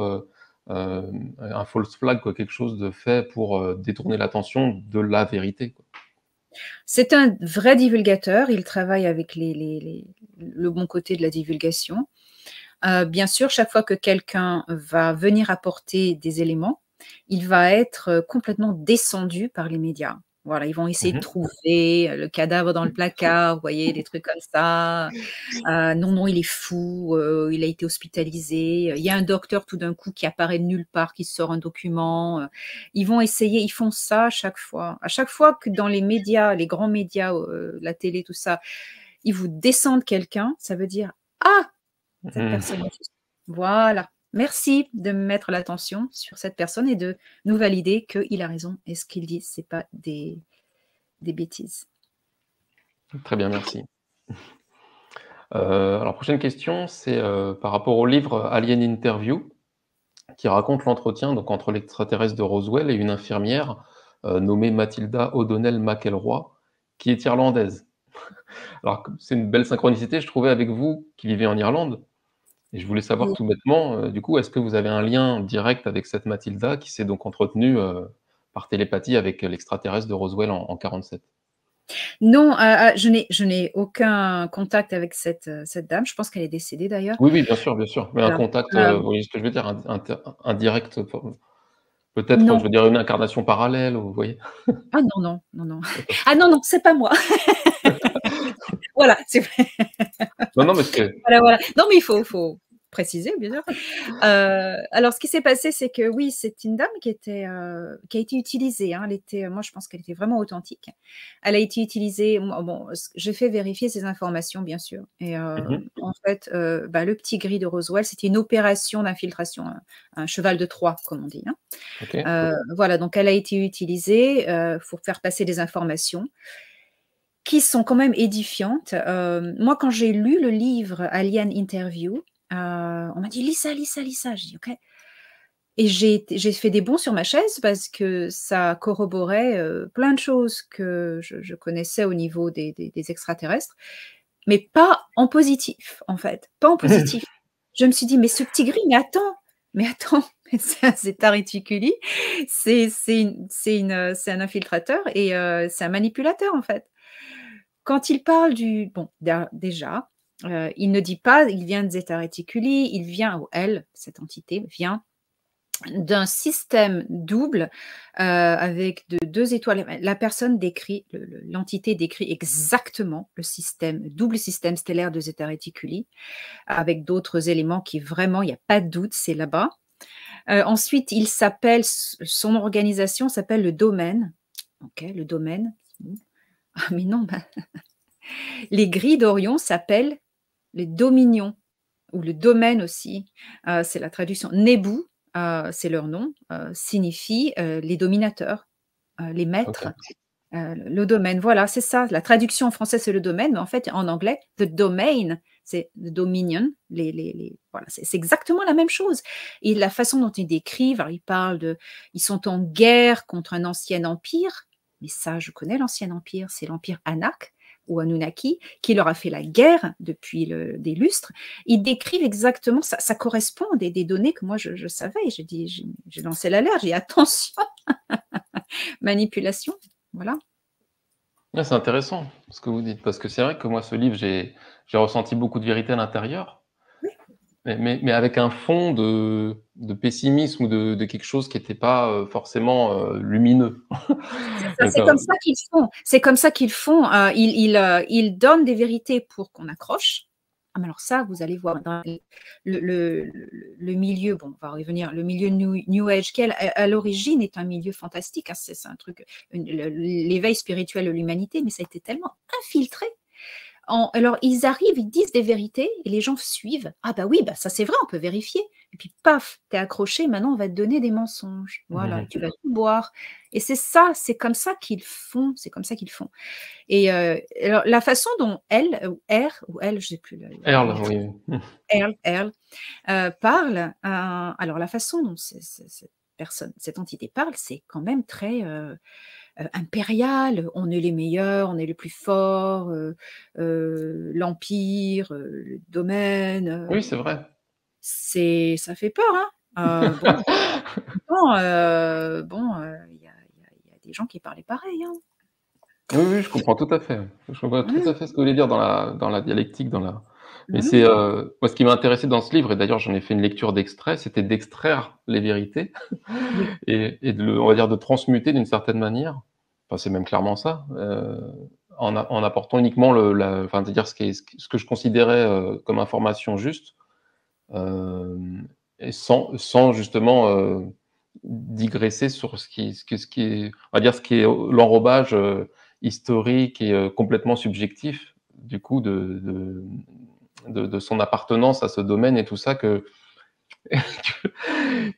un false flag quoi, quelque chose de fait pour, détourner l'attention de la vérité, quoi? C'est un vrai divulgateur, il travaille avec le bon côté de la divulgation. Bien sûr, chaque fois que quelqu'un va venir apporter des éléments, il va être complètement descendu par les médias. Voilà, ils vont essayer de Mmh. trouver le cadavre dans le placard, vous voyez, des trucs comme ça. Non, non, il est fou, il a été hospitalisé. Il y a un docteur tout d'un coup qui apparaît de nulle part, qui sort un document. Ils vont essayer, ils font ça à chaque fois. À chaque fois que dans les médias, les grands médias, la télé, tout ça, ils vous descendent quelqu'un, ça veut dire ah, cette Mmh. personne est juste. Voilà. Merci de mettre l'attention sur cette personne et de nous valider qu'il a raison et ce qu'il dit, c'est pas des bêtises. Très bien, merci. Alors prochaine question, c'est, par rapport au livre Alien Interview, qui raconte l'entretien donc entre l'extraterrestre de Roswell et une infirmière, nommée Matilda O'Donnell McElroy, qui est irlandaise. Alors c'est une belle synchronicité, je trouvais, avec vous qui vivez en Irlande et je voulais savoir Oui. tout bêtement, du coup, est-ce que vous avez un lien direct avec cette Matilda qui s'est donc entretenue, par télépathie avec l'extraterrestre de Roswell en 47? Non, je n'ai aucun contact avec cette dame. Je pense qu'elle est décédée d'ailleurs. Oui, oui, bien sûr, mais un Voilà. contact, vous voyez ce que je veux dire? Indirect, peut-être, je Non. veux dire une incarnation parallèle, vous voyez? Ah non, non, non, non. D'accord. Ah non, non, c'est pas moi. Voilà, c'est Non, non, parce que voilà, voilà. Non, mais il faut préciser, bien sûr. Alors, ce qui s'est passé, c'est que oui, c'est une dame qui a été utilisée. Hein. Elle était, moi, je pense qu'elle était vraiment authentique. Elle a été utilisée. Bon, j'ai fait vérifier ces informations, bien sûr. Et mmh en fait, le petit gris de Roswell, c'était une opération d'infiltration, un cheval de Troie, comme on dit. Hein. OK. Voilà, donc elle a été utilisée pour faire passer des informations qui sont quand même édifiantes. Moi, quand j'ai lu le livre Alien Interview, on m'a dit: «Lis ça, lis ça, lis ça». J'ai dit: «OK». Et j'ai fait des bonds sur ma chaise parce que ça corroborait, plein de choses que je connaissais au niveau des extraterrestres, mais pas en positif, en fait, pas en positif. Je me suis dit: «Mais ce petit gris, mais attends, mais c'est un Zeta Reticuli, c'est un infiltrateur et c'est un manipulateur, en fait». Quand il parle bon, déjà, il ne dit pas: «Il vient de Zeta Reticuli», il vient ou elle, cette entité, vient d'un système double, avec de 2 étoiles. La personne décrit, l'entité décrit exactement le système, double système stellaire de Zeta Reticuli, avec d'autres éléments qui vraiment, il y a pas de doute, c'est là-bas. Ensuite, il s'appelle son organisation s'appelle le Domaine. OK, le Domaine. Mmh. Ah mais non, les grilles d'Orion s'appellent les dominions ou le domaine aussi. C'est la traduction. Nebu, c'est leur nom, signifie les dominateurs, les maîtres. OK. Le domaine, voilà, c'est ça. La traduction en français, c'est le domaine, mais en fait, en anglais, the domain, c'est the dominion. Voilà, c'est exactement la même chose. Et la façon dont ils décrivent, alors ils sont en guerre contre un ancien empire, mais ça, je connais l'ancien empire, c'est l'empire Anak ou Anunnaki, qui leur a fait la guerre depuis des lustres. Ils décrivent exactement, ça correspond à des données que moi, je savais. J'ai lancé l'alerte, j'ai dit attention, manipulation, voilà. Ah, c'est intéressant ce que vous dites, parce que c'est vrai que moi, ce livre, j'ai ressenti beaucoup de vérité à l'intérieur, mais avec un fond de pessimisme ou de quelque chose qui était pas, forcément, lumineux. C'est ça, Donc, c'est comme ça qu'ils font. C'est comme ça qu'ils font. Ils donnent des vérités pour qu'on accroche. Ah, mais alors ça, vous allez voir dans le milieu, bon, on va revenir, le milieu New Age, qui à l'origine est un milieu fantastique. Hein, c'est un truc, l'éveil spirituel de l'humanité, mais ça a été tellement infiltré. Alors, ils arrivent, ils disent des vérités et les gens suivent. Ah bah oui, bah ça c'est vrai, on peut vérifier. Et puis paf, t'es accroché, maintenant on va te donner des mensonges. Voilà, tu vas tout boire. Et c'est ça, c'est comme ça qu'ils font, c'est comme ça qu'ils font. Et alors, la façon dont elle, je sais plus, Earl, oui. Earl, parle, alors la façon dont cette cette entité parle, c'est quand même très impérial. On est les meilleurs, on est les plus forts, l'empire, le domaine. Oui, c'est vrai. Ça fait peur, hein. Bon, bon, il y a des gens qui parlaient pareil, hein. Oui, oui, je comprends tout à fait. Je vois tout Mmh, à fait ce que vous voulez dire dans la dialectique, dans la mais c'est, mmh, moi ce qui m'a intéressé dans ce livre et d'ailleurs j'en ai fait une lecture d'extrait, c'était d'extraire les vérités oui, et de le on va dire de transmuter d'une certaine manière. Enfin, c'est même clairement ça, en apportant uniquement le la enfin, de dire ce que je considérais, comme information juste, hem et sans justement, digresser sur ce qui est on va dire ce qui est l'enrobage, historique et complètement subjectif du coup de son appartenance à ce domaine et tout ça que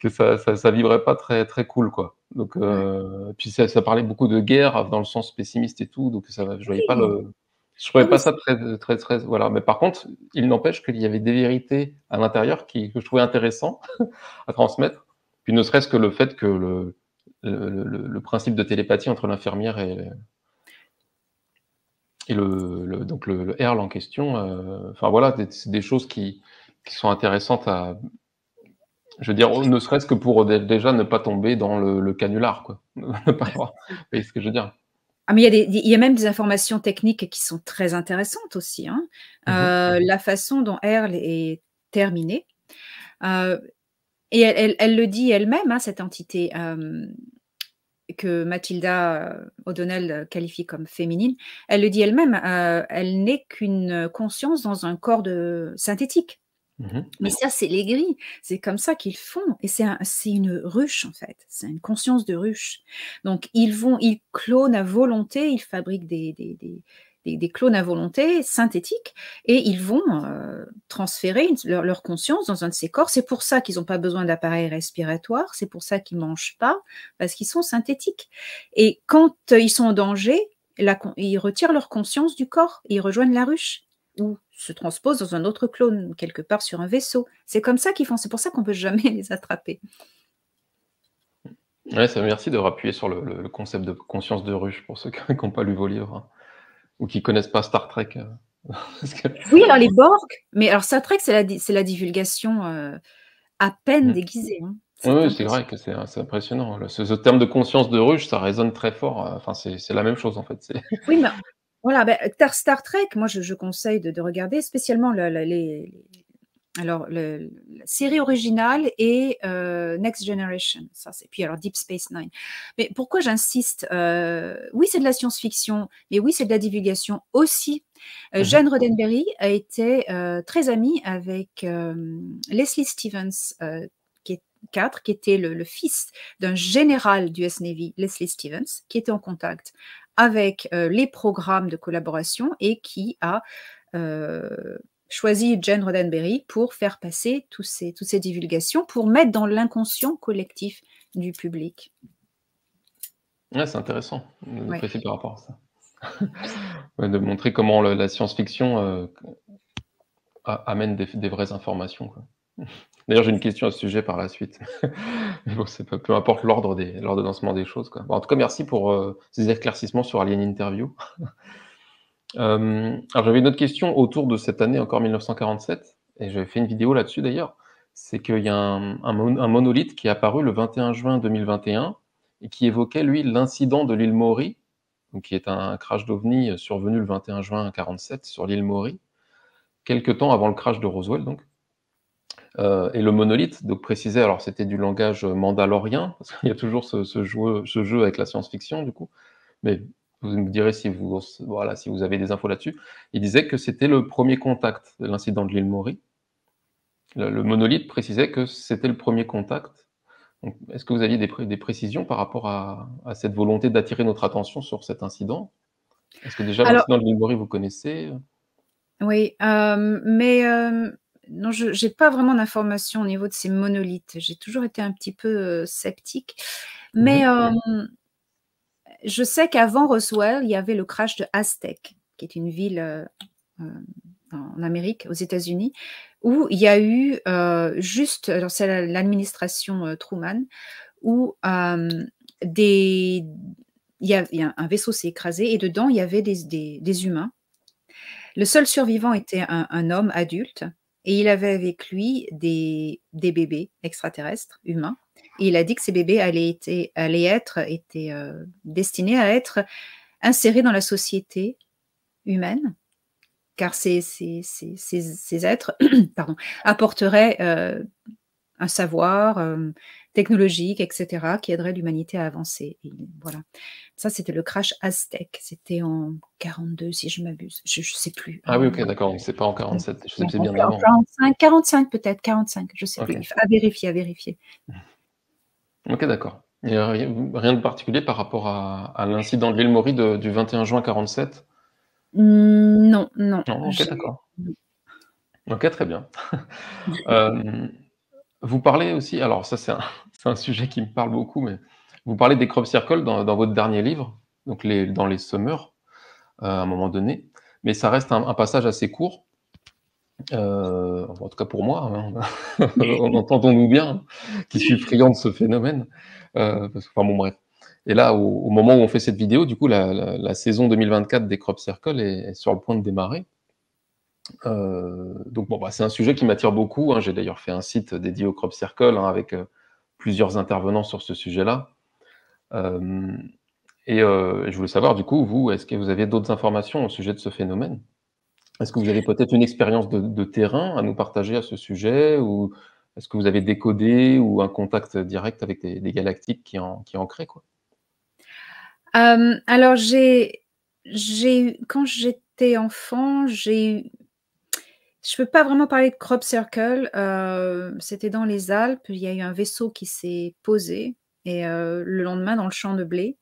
ça vibrait pas très très cool quoi. Donc ouais. puis ça parlait beaucoup de guerre dans le sens pessimiste et tout, donc ça je voyais pas Oui, le je ah trouvais oui, pas ça très voilà. Mais par contre, il n'empêche qu'il y avait des vérités à l'intérieur que je trouvais intéressant à transmettre. Puis ne serait-ce que le fait que le principe de télépathie entre l'infirmière et donc le Earl en question, enfin voilà, c'est des choses qui sont intéressantes à je veux dire, ne serait-ce que pour déjà ne pas tomber dans le canular quoi. Ne pas avoir vous voyez ce que je veux dire? ah mais il y a même des informations techniques qui sont très intéressantes aussi, hein. Mmh mh. La façon dont Earl est terminé, heu et elle le dit elle-même, hein, cette entité, que Mathilda, O'Donnell, qualifie comme féminine. Elle le dit elle-même, elle n'est qu'une conscience dans un corps synthétique. Mmh mh. Mais ça, c'est les gris, c'est comme ça qu'ils font et c'est une ruche, en fait, c'est une conscience de ruche. Donc ils clonent à volonté, ils fabriquent des clones à volonté synthétiques et ils vont, transférer leur conscience dans un de ces corps. C'est pour ça qu'ils ont pas besoin d'appareil respiratoire, c'est pour ça qu'ils mangent pas, parce qu'ils sont synthétiques et quand, ils sont en danger, ils retirent leur conscience du corps et ils rejoignent la ruche ou se transposent dans un autre clone, quelque part sur un vaisseau. C'est comme ça qu'ils font, c'est pour ça qu'on peut jamais les attraper. Ouais, ça merci d'avoir appuyé sur le concept de conscience de ruche pour ceux qui ont pas lu vos livres, hein, ou qui connaissent pas Star Trek, parce que Oui, alors les Borg, mais alors Star Trek, c'est la divulgation, à peine mmh. déguisée, hein. Oui, C'est oui, c'est vrai impressionnant. que c'est impressionnant, le ce terme de conscience de ruche, ça résonne très fort, enfin c'est la même chose en fait, c'est Oui, mais voilà, Star Trek, moi je conseille de regarder spécialement la série originale et Next Generation, ça c'est puis alors Deep Space Nine. Mais pourquoi j'insiste? Oui, c'est de la science-fiction, mais oui, c'est de la divulgation aussi. mmh mh. Gene Roddenberry a été, très ami avec, Leslie Stevens, qui est qui était le fils d'un général d'US Navy, Leslie Stevens, qui était en contact avec, les programmes de collaboration et qui a, choisi Gene Roddenberry pour faire passer toutes ces divulgations, pour mettre dans l'inconscient collectif du public. Ouais, c'est intéressant de Ouais. préciser par rapport à ça. Ouais, de montrer comment le la science-fiction, a amène des vraies informations, quoi. D'ailleurs, j'ai une question à ce sujet par la suite. Mais bon, c'est pas peu importe l'ordonnancement des choses, quoi. Bon, en tout cas, merci pour, ces éclaircissements sur Alien Interview. Alors j'avais une autre question autour de cette année encore 1947 et j'avais fait une vidéo là-dessus d'ailleurs. C'est qu'il y a un monolithe qui est apparu le 21 juin 2021 et qui évoquait lui l'incident de l'île Maury, donc qui est un crash d'OVNI, survenu le 21 juin 47 sur l'île Maury, quelque temps avant le crash de Roswell donc. Et le monolithe donc précisait alors c'était du langage, mandalorien, parce qu'il y a toujours ce jeu avec la science-fiction du coup, mais vous me direz si vous voilà, si vous avez des infos là-dessus. Il disait que c'était le premier contact de l'incident de l'île Maury. Le monolithe précisait que c'était le premier contact. Donc est-ce que vous aviez des précisions par rapport à cette volonté d'attirer notre attention sur cet incident? Est-ce que déjà Alors l'incident de l'île Maury vous connaissez? oui, non, je j'ai pas vraiment d'informations au niveau de ces monolithes. J'ai toujours été un petit peu, sceptique, Mmh mais mh. je sais qu'avant Roswell, il y avait le crash de Aztec, qui est une ville, hem, en Amérique, aux États-Unis, où il y a eu, juste alors c'est l'administration, Truman, où il y a un vaisseau s'est écrasé et dedans, il y avait des humains. Le seul survivant était un homme adulte et il avait avec lui des bébés extraterrestres, humains. Et il a dit que ces bébés allaient être destinés à être insérés dans la société humaine, car ces êtres pardon, apporteraient un savoir technologique, etc., qui aiderait l'humanité à avancer. Et voilà. Ça, c'était le crash Aztec. C'était en 42, si je m'abuse. Je ne sais plus. Ah oui, OK, d'accord, donc c'est pas en 47, je sais que c'est En bien avant. 45, 45 peut-être, 45, je ne sais plus. OK. À vérifier, à vérifier. OK, d'accord. Et rien de particulier par rapport à l'incident de l'île Maury du 21 juin 47? Non, non. Non, OK, d'accord. OK, très bien. Vous parlez aussi, alors ça c'est un sujet qui me parle beaucoup, mais vous parlez des crop circles dans votre dernier livre, donc dans les Summers, à un moment donné, mais ça reste un passage assez court, en tout cas pour moi, hein, entendons-nous bien, hein, qui suis friand de ce phénomène, parce que enfin bon bref. Et là, au moment où on fait cette vidéo, du coup la saison 2024 des crop circles est sur le point de démarrer. Donc bon, bah, c'est un sujet qui m'attire beaucoup, hein. J'ai d'ailleurs fait un site dédié au crop circle, hein, avec plusieurs intervenants sur ce sujet-là. Hem je voulais savoir du coup, vous, est-ce que vous aviez d'autres informations au sujet de ce phénomène? Est-ce que vous avez peut-être une expérience de terrain à nous partager à ce sujet? Ou est-ce que vous avez décodé ou un contact direct avec des galactiques qui en créent, quoi? Alors quand j'étais enfant, je peux pas vraiment parler de crop circle, c'était dans les Alpes, il y a eu un vaisseau qui s'est posé et le lendemain dans le champ de blé,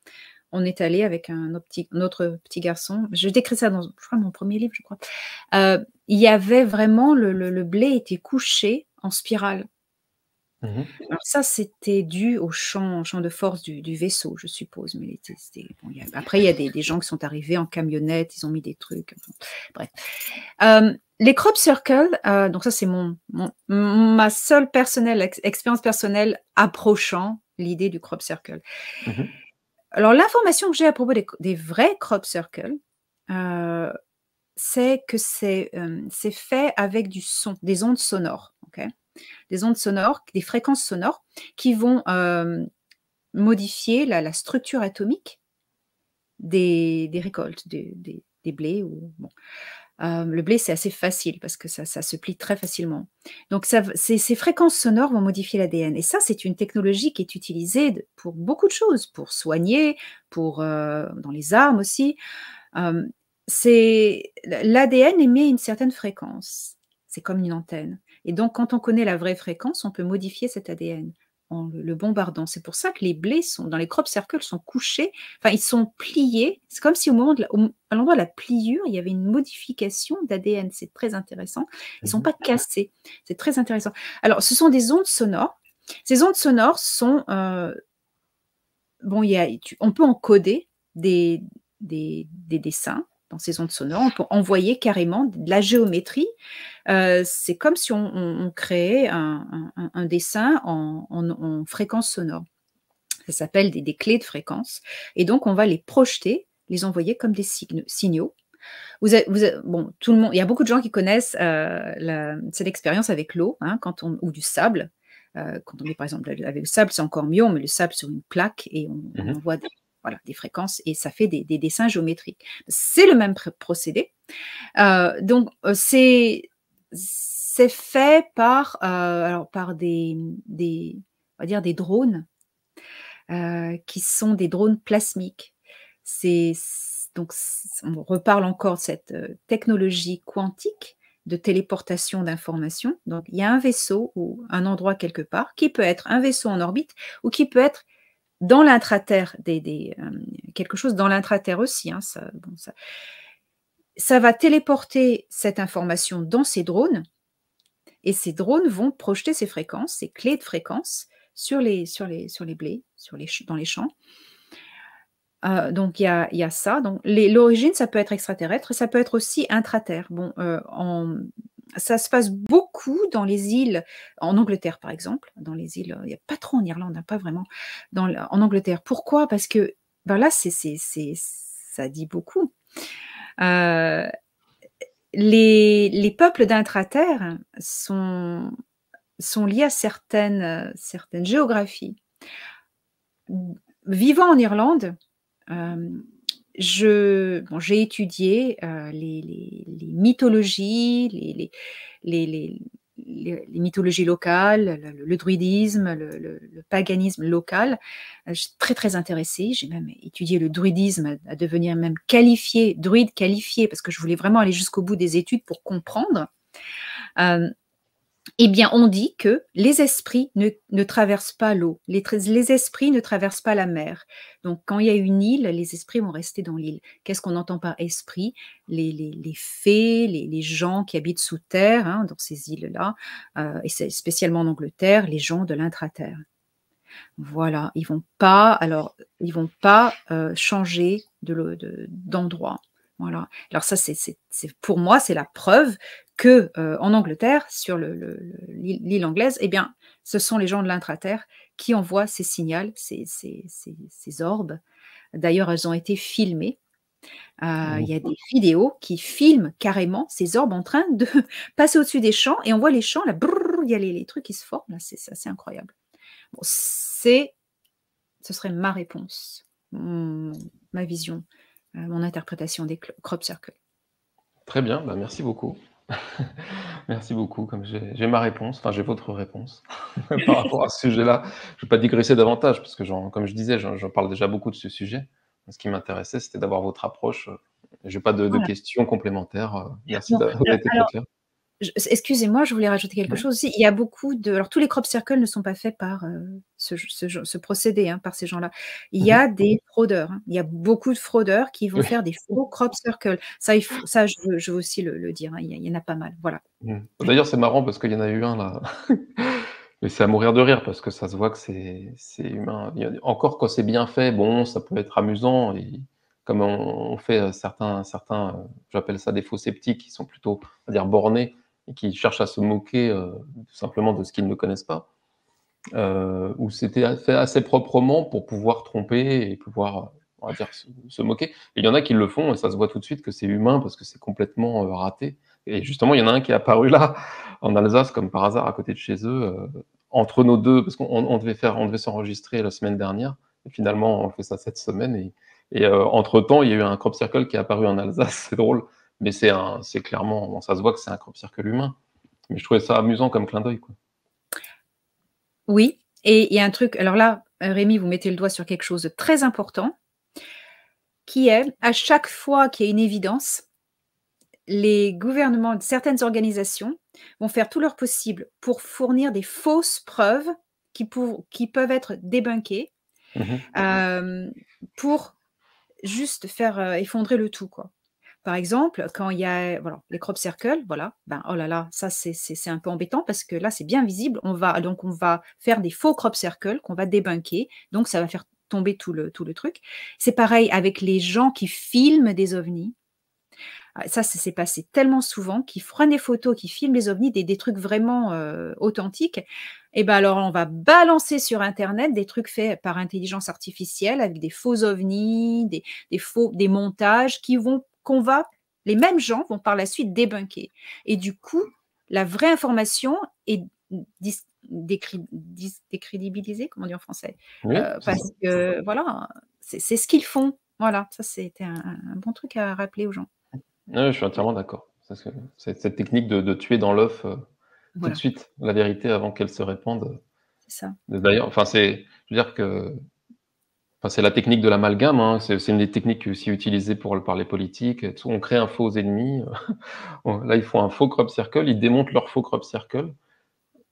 on est allé avec un autre petit garçon. Je décris ça dans, je crois, mon premier livre, je crois. Il y avait vraiment le blé était couché en spirale. Mmh mh. Alors ça, c'était dû au champ de force du vaisseau, je suppose, mais c'était bon, après il y a des gens qui sont arrivés en camionnette, ils ont mis des trucs, enfin, bref. Les crop circles, donc ça c'est ma seule expérience personnelle approchant l'idée du crop circle. Mmh. Alors l'information que j'ai à propos des vrais crop circles, heu, c'est que c'est fait avec du son, des ondes sonores, OK? Des ondes sonores, des fréquences sonores qui vont, modifier la structure atomique des récoltes, des blés ou bon. Le blé, c'est assez facile parce que ça se plie très facilement. Donc ces fréquences sonores vont modifier l'ADN et ça, c'est une technologie qui est utilisée pour beaucoup de choses, pour soigner, dans les armes aussi. Hem, L'ADN émet une certaine fréquence. C'est comme une antenne et donc quand on connaît la vraie fréquence, on peut modifier cet ADN en le bombardant. C'est pour ça que les blés sont dans les crop circles sont couchés, enfin ils sont pliés. C'est comme si au moment de à l'endroit de la pliure, il y avait une modification d'ADN. C'est très intéressant. Ils sont Mmh. pas cassés. C'est très intéressant. Alors ce sont des ondes sonores. Ces ondes sonores sont, bon, on peut encoder des dessins dans ces ondes sonores. On peut envoyer carrément de la géométrie. C'est comme si on créait un dessin en fréquence sonore. Ça s'appelle des clés de fréquence et donc on va les projeter, les envoyer comme des signaux. Bon, tout le monde, il y a beaucoup de gens qui connaissent, cette expérience avec l'eau, hein, ou du sable. Quand on met par exemple avec le sable, c'est encore mieux, on met le sable sur une plaque et on Mmh. envoie des fréquences et ça fait des dessins géométriques. C'est le même procédé. Donc c'est fait par on va dire des drones, qui sont des drones plasmiques. On reparle encore de cette, technologie quantique de téléportation d'informations. Donc il y a un vaisseau ou un endroit quelque part qui peut être un vaisseau en orbite ou qui peut être dans l'intraterre quelque chose dans l'intraterre aussi, hein, ça va téléporter cette information dans ces drones et ces drones vont projeter ces fréquences, ces clés de fréquences sur les blés, dans les champs. Donc il y a ça. Donc l'origine, ça peut être extraterrestre, ça peut être aussi intraterre. Bon, Ça se passe beaucoup dans les îles, en Angleterre par exemple, dans les îles, il n'y a pas trop en Irlande, hein, pas vraiment, en Angleterre. Pourquoi? Parce que ben là, ça dit beaucoup. Euh, les peuples d'intra-terre sont liés à certaines géographies. Vivant en Irlande, j'ai étudié les mythologies, les mythologies locales, le druidisme, le paganisme local. Je suis très, très intéressée. J'ai même étudié le druidisme, à devenir même druide qualifié, parce que je voulais vraiment aller jusqu'au bout des études pour comprendre. Eh bien, on dit que les esprits ne traversent pas l'eau, les esprits ne traversent pas la mer. Donc, quand il y a une île, les esprits vont rester dans l'île. Qu'est-ce qu'on entend par esprit? Les fées, les gens qui habitent sous terre, hein, dans ces îles-là, et c'est spécialement en Angleterre, les gens de l'intra-terre. Voilà, ils vont pas changer d'endroit. Voilà. Alors ça, pour moi, c'est la preuve que en Angleterre, sur l'île anglaise, eh bien, ce sont les gens de l'intra-terre qui envoient ces signaux, ces orbes. D'ailleurs, elles ont été filmées. Il y a des vidéos qui filment carrément ces orbes en train de passer au-dessus des champs, et on voit les champs, là, brrr, il y a les trucs qui se forment, là, c'est assez incroyable. Bon, ce serait ma réponse, ma vision, mon interprétation des crop circles. Très bien, bah, merci beaucoup. Merci beaucoup, comme j'ai ma réponse, enfin j'ai votre réponse par rapport à ce sujet-là. Je vais pas digresser davantage parce que comme je disais, j'en parle déjà beaucoup de ce sujet. Ce qui m'intéressait, c'était d'avoir votre approche. J'ai pas de Voilà. questions complémentaires. Merci Bon, d'avoir été très alors, clair. excusez-moi, je voulais rajouter quelque chose aussi. Il y a beaucoup de... Alors, tous les crop circles ne sont pas faits par ce procédé, hein, par ces gens-là. Il y a des fraudeurs. Hein. Il y a beaucoup de fraudeurs qui vont Oui. faire des faux crop circles. Ça, je veux aussi le dire. Hein. Il y en a pas mal. Voilà. D'ailleurs, c'est marrant parce qu'il y en a eu un là. Mais c'est à mourir de rire parce que ça se voit que c'est humain. Encore quand c'est bien fait, bon, ça peut être amusant. Et comme on fait certains, j'appelle ça des faux sceptiques, qui sont plutôt, on va dire, bornés et qui cherchent à se moquer tout simplement de ce qu'ils ne connaissent pas. Où c'était fait assez proprement pour pouvoir tromper et pouvoir, on va dire, se moquer. Et il y en a qui le font et ça se voit tout de suite que c'est humain parce que c'est complètement raté. Et justement, il y en a un qui est apparu là, en Alsace, comme par hasard, à côté de chez eux, entre nos deux, parce qu'on devait s'enregistrer la semaine dernière. Et finalement, on fait ça cette semaine. Et entre-temps, il y a eu un crop circle qui est apparu en Alsace. C'est drôle, mais c'est clairement, bon, ça se voit que c'est un crop circle humain. Mais je trouvais ça amusant comme clin d'œil, quoi. Oui, et il y a un truc, alors là, Rémi, vous mettez le doigt sur quelque chose de très important, qui est, à chaque fois qu'il y a une évidence, les gouvernements de certaines organisations vont faire tout leur possible pour fournir des fausses preuves qui peuvent être débunkées, pour juste faire effondrer le tout, quoi. Par exemple, quand il y a les crop circles, voilà, ben, oh là là, ça c'est un peu embêtant parce que là, c'est bien visible. On va faire des faux crop circles qu'on va débunker, donc ça va faire tomber tout le truc. C'est pareil avec les gens qui filment des ovnis. Ça s'est passé tellement souvent qu'ils prennent des photos, qui filment les ovnis, des trucs vraiment authentiques. Et ben alors, on va balancer sur Internet des trucs faits par intelligence artificielle avec des faux ovnis, des montages les mêmes gens vont par la suite débunker. Et du coup, la vraie information est décrédibilisée, comment on dit en français, Oui, parce que voilà, c'est ce qu'ils font. Voilà, ça c'était un bon truc à rappeler aux gens. ouais, je suis entièrement d'accord. Parce que cette technique de tuer dans l'œuf tout de Voilà, suite la vérité avant qu'elle se répande. c'est ça. D'ailleurs, enfin, je veux dire que, enfin, c'est la technique de l'amalgame. Hein, c'est une des techniques aussi utilisées par les politiques. On crée un faux ennemi. Là, ils font un faux crop circle. Ils démontent leur faux crop circle.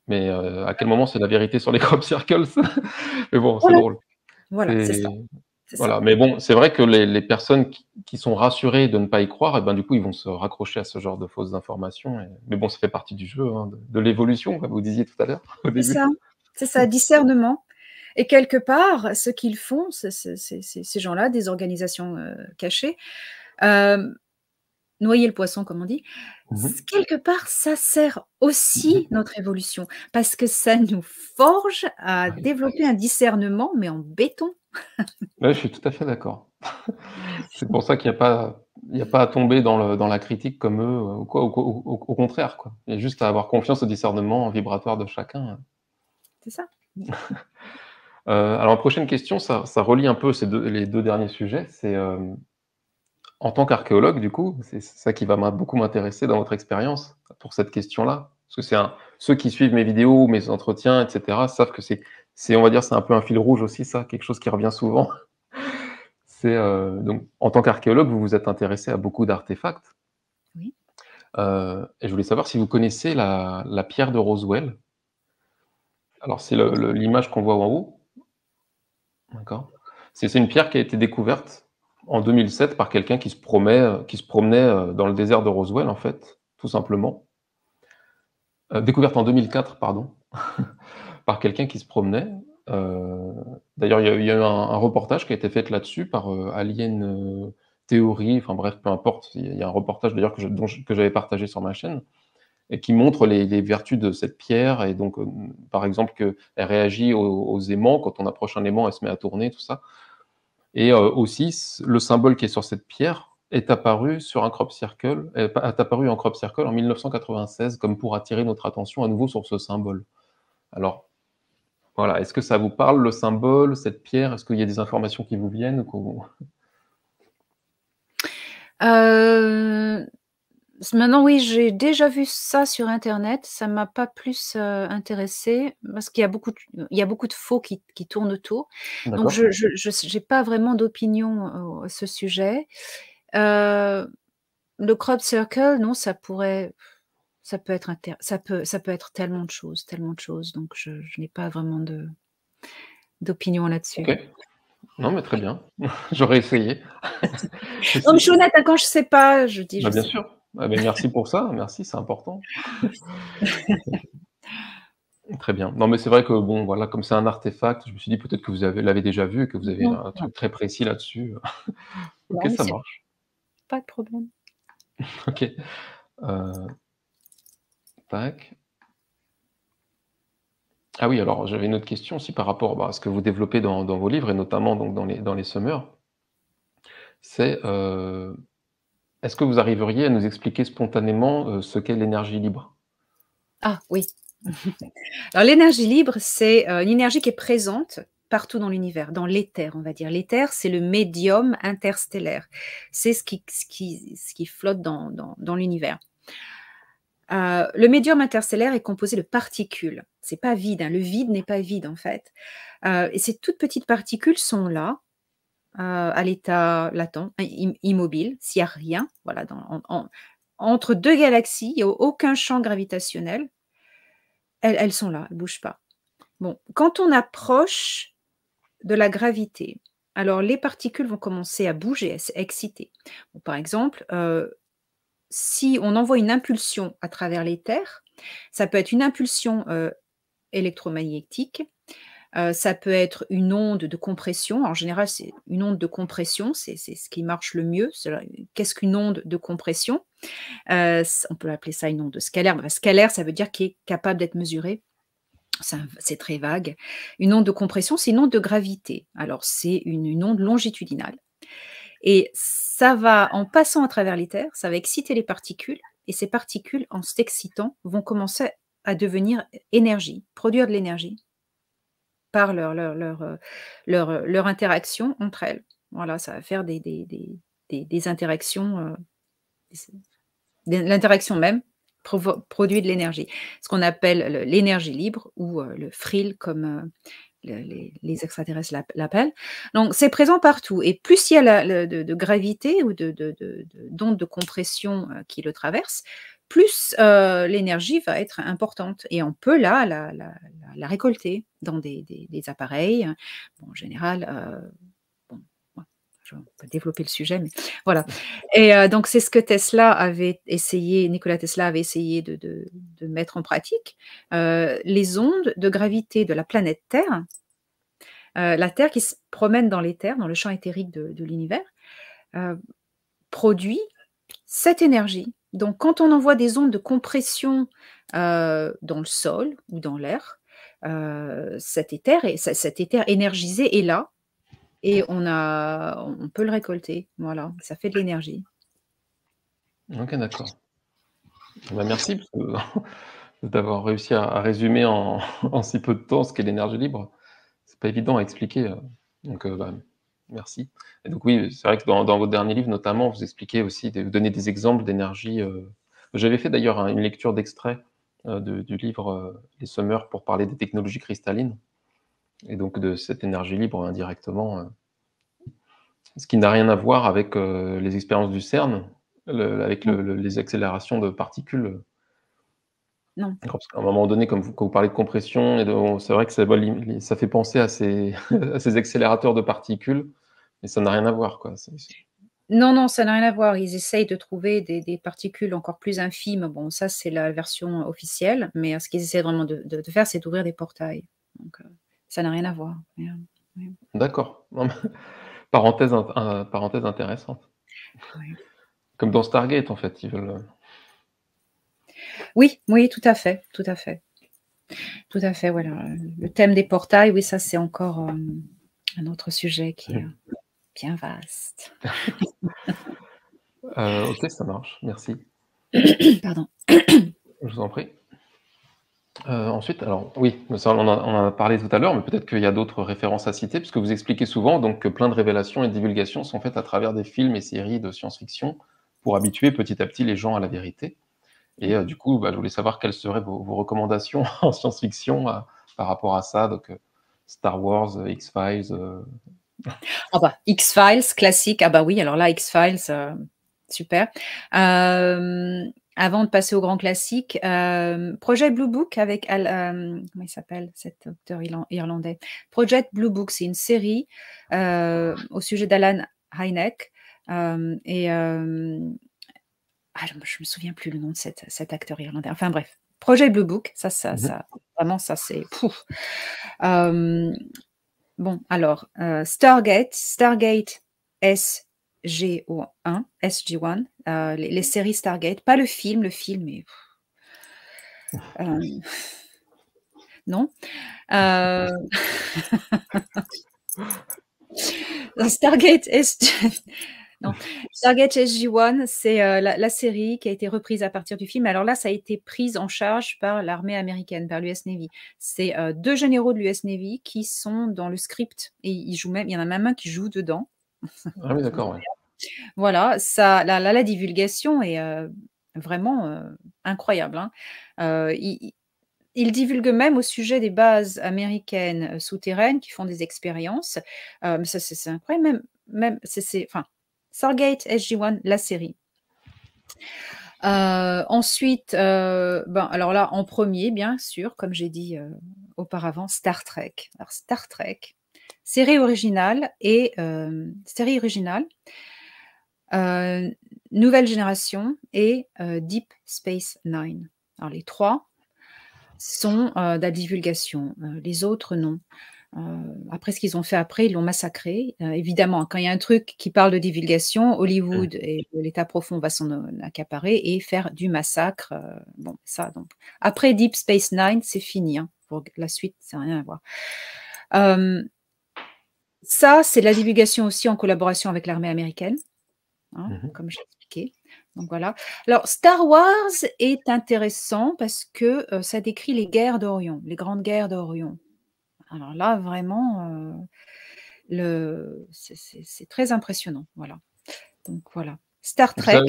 Mais à quel moment c'est la vérité sur les crop circles? Mais bon, c'est Voilà, drôle. voilà, c'est ça, C'est c'est Voilà, ça. mais bon, c'est vrai que les personnes qui sont rassurées de ne pas y croire, et ben, du coup, ils vont se raccrocher à ce genre de fausses informations. Mais bon, ça fait partie du jeu, hein, de l'évolution, comme vous disiez tout à l'heure, au début. C'est ça, discernement. Et quelque part, ce qu'ils font, ces gens-là, des organisations cachées, noyer le poisson, comme on dit, Mmh. quelque part, ça sert aussi notre évolution parce que ça nous forge à Ouais. développer un discernement, mais en béton. Ouais, je suis tout à fait d'accord. C'est pour ça qu'il y a pas à tomber dans la critique comme eux, ou quoi, au contraire, quoi. Il y a juste à avoir confiance au discernement vibratoire de chacun. C'est ça. Alors, la prochaine question, ça relie un peu les 2 derniers sujets. C'est, en tant qu'archéologue, du coup, c'est ça qui va beaucoup m'intéresser dans votre expérience pour cette question-là. Parce que ceux qui suivent mes vidéos, mes entretiens, et cetera, savent que on va dire, c'est un peu un fil rouge aussi ça, quelque chose qui revient souvent. C'est, donc en tant qu'archéologue, vous vous êtes intéressé à beaucoup d'artefacts, Oui. et je voulais savoir si vous connaissez la pierre de Roswell? Alors c'est l'image qu'on voit en haut, d'accord? C'est une pierre qui a été découverte en 2007 par quelqu'un qui se promenait, dans le désert de Roswell, en fait, tout simplement. Découverte en 2004, pardon, par quelqu'un qui se promenait. Heu, D'ailleurs, il y a eu un reportage qui a été fait là-dessus par, Alien, Theory, enfin bref, peu importe. Il y a un reportage d'ailleurs que j'avais partagé sur ma chaîne et qui montre les vertus de cette pierre et donc, par exemple, qu'elle réagit aux aimants. Quand on approche un aimant, elle se met à tourner, tout ça. Et aussi le symbole qui est sur cette pierre est apparu sur un crop circle, est apparu en crop circle en 1996 comme pour attirer notre attention à nouveau sur ce symbole. Alors voilà, est-ce que ça vous parle le symbole, cette pierre? Est-ce qu'il y a des informations qui vous viennent ou qu'on Heu, Maintenant, oui, j'ai déjà vu ça sur internet. Ça m'a pas plus, intéressée parce qu'il y a beaucoup de faux qui tournent autour. Donc d'accord, je j'ai pas vraiment d'opinion, à ce sujet. Heu, le crop circle, non, ça peut être ça peut être tellement de choses, donc je n'ai pas vraiment d'opinion OK. là-dessus. Non, mais très bien. J'aurais essayé. Et Non, mais si je suis honnête, hein, quand je sais pas, je dis: bah, «Je bien sais pas». sûr. Ah, beh, merci pour ça, merci, c'est important. Très bien. Non, mais c'est vrai que bon, voilà, comme c'est un artefact, je me suis dit peut-être que vous l'avez déjà vu et que vous avez Non, un non, truc très précis là-dessus. OK, non, mais ça c'est marche. pas de problème. OK. Tac. Ah oui, alors j'avais une autre question aussi par rapport, bah, à ce que vous développez dans vos livres et notamment donc dans les semeurs. C'est, est-ce que vous arriveriez à nous expliquer spontanément, ce qu'est l'énergie libre? Ah oui. Alors l'énergie libre, c'est, une énergie qui est présente partout dans l'univers, dans l'éther, on va dire. L'éther, c'est le médium interstellaire. C'est ce qui flotte dans l'univers. Le médium interstellaire est composé de particules. C'est pas vide, hein, le vide n'est pas vide, en fait. Et ces toutes petites particules sont là, à l'état latent, immobile, s'il y a rien, voilà, entre 2 galaxies, il y a aucun champ gravitationnel, elles sont là, elles bougent pas. Bon, quand on approche de la gravité, alors les particules vont commencer à bouger, à s'exciter. Bon, par exemple, si on envoie une impulsion à travers l'éther, ça peut être une impulsion, électromagnétique, ça peut être une onde de compression. En général, c'est une onde de compression, c'est ce qui marche le mieux. Qu'est-ce qu'une onde de compression? On peut appeler ça une onde scalaire. Bah, scalaire, ça veut dire qui est capable d'être mesurée. C'est très vague. Une onde de compression, c'est une onde de gravité. Alors, c'est une onde longitudinale et ça va, en passant à travers l'éther, ça va exciter les particules et ces particules, en s'excitant, vont commencer à devenir énergie, produire de l'énergie par leur interaction entre elles. Voilà, ça va faire des interactions, l'interaction même produit de l'énergie. Ce qu'on appelle l'énergie libre ou le frill comme, les extraterrestres l'appellent. Donc c'est présent partout et plus il y a de gravité ou d'ondes de compression, qui le traversent, plus, l'énergie va être importante et on peut la récolter dans des appareils. Bon, en général, bon, ouais, on peut développer le sujet, mais voilà et donc c'est ce que Nikola Tesla avait essayé de mettre en pratique. Les ondes de gravité de la planète Terre, la Terre qui se promène dans l'éther, dans le champ éthérique de l'univers, heu, produit cette énergie. Donc, quand on envoie des ondes de compression dans le sol ou dans l'air, cet éther énergisé est là et on peut le récolter. Voilà, ça fait de l'énergie. OK, d'accord. Bah, merci parce que d'avoir réussi à résumer en en si peu de temps ce qu'est l'énergie libre. C'est pas évident à expliquer, donc bah, merci et donc oui, c'est vrai que dans votre dernier livre notamment, vous expliquez aussi vous donnez des exemples d'énergie, j'avais fait d'ailleurs une lecture d'extrait, du livre, Les Sommeurs pour parler des technologies cristallines et donc de cette énergie libre indirectement, ce qui n'a rien à voir avec, les expériences du CERN, avec Non, les accélérations de particules. non. D'accord, parce qu'à un moment donné, comme vous quand vous parlez de compression et de c'est vrai que ça va ça fait penser à ces à ces accélérateurs de particules, mais ça n'a rien à voir, quoi. C'est Non, non, ça n'a rien à voir. Ils essayent de trouver des particules encore plus infimes. Bon, ça, c'est la version officielle, mais ce qu'ils essaient vraiment de faire, c'est d'ouvrir des portails. Donc, ça n'a rien à voir. Ouais, d'accord. Non, mais parenthèse intéressante. ouais. Comme dans Stargate, en fait, ils veulent, Oui, oui, tout à fait, tout à fait. Tout à fait, voilà. Le thème des portails, oui, ça, c'est encore un autre sujet qui est bien vaste. OK, ça marche, merci. Pardon. Je vous en prie. Ensuite, alors oui, ça on en a parlé tout à l'heure, mais peut-être qu'il y a d'autres références à citer, puisque vous expliquez souvent donc que plein de révélations et de divulgations sont faites à travers des films et séries de science-fiction pour habituer petit à petit les gens à la vérité. Et du coup, bah, je voulais savoir quelles seraient vos recommandations en science-fiction, par rapport à ça, donc Star Wars, X-Files, Ah bah, X-Files, classique. Ah bah oui, alors là, X-Files, super. Avant de passer au grand classique, Projet Blue Book avec comment il s'appelle cet auteur irlandais? Project Blue Book, c'est une série au sujet d'Alan Hynek. Je me souviens plus le nom de cet acteur irlandais. Enfin bref, Projet Blue Book, mmh vraiment, ça c'est pouf. Euh, Bon, alors, Stargate SG1, les séries Stargate, pas le film est non. Heu, Stargate SG non, Stargate SG-1, c'est, la série qui a été reprise à partir du film. Alors là, ça a été prise en charge par l'armée américaine, par l'US Navy. C'est, 2 généraux de l'US Navy qui sont dans le script et ils jouent même il y en a même un qui joue dedans. Ah oui, d'accord, ouais. Voilà, ça la divulgation est, vraiment, incroyable, hein. Ils divulguent même au sujet des bases américaines, souterraines qui font des expériences, mais ça c'est incroyable, même c'est enfin, Stargate SG-1, la série. Ensuite, ben, alors là, en premier, bien sûr, comme j'ai dit, auparavant, Star Trek. Alors Star Trek, série originale, Heu, Nouvelle Génération et Deep Space Nine. Alors les 3 sont, de la divulgation, les autres non. Après ce qu'ils ont fait après, ils l'ont massacré. Évidemment, quand il y a un truc qui parle de divulgation, Mmh. Hollywood et l'État profond va s'en accaparer et faire du massacre, bon ça donc après Deep Space Nine, c'est fini, hein, pour la suite, ça n'a rien à voir. Hem, Ça, c'est de la divulgation aussi en collaboration avec l'armée américaine. Hein, Mmh. comme j'ai expliqué. Donc voilà. Alors Star Wars est intéressant parce que, ça décrit les guerres d'Orient, les grandes guerres d'Orient. Alors là, vraiment, le c'est très impressionnant, voilà. Donc voilà. Star Ça, Trek,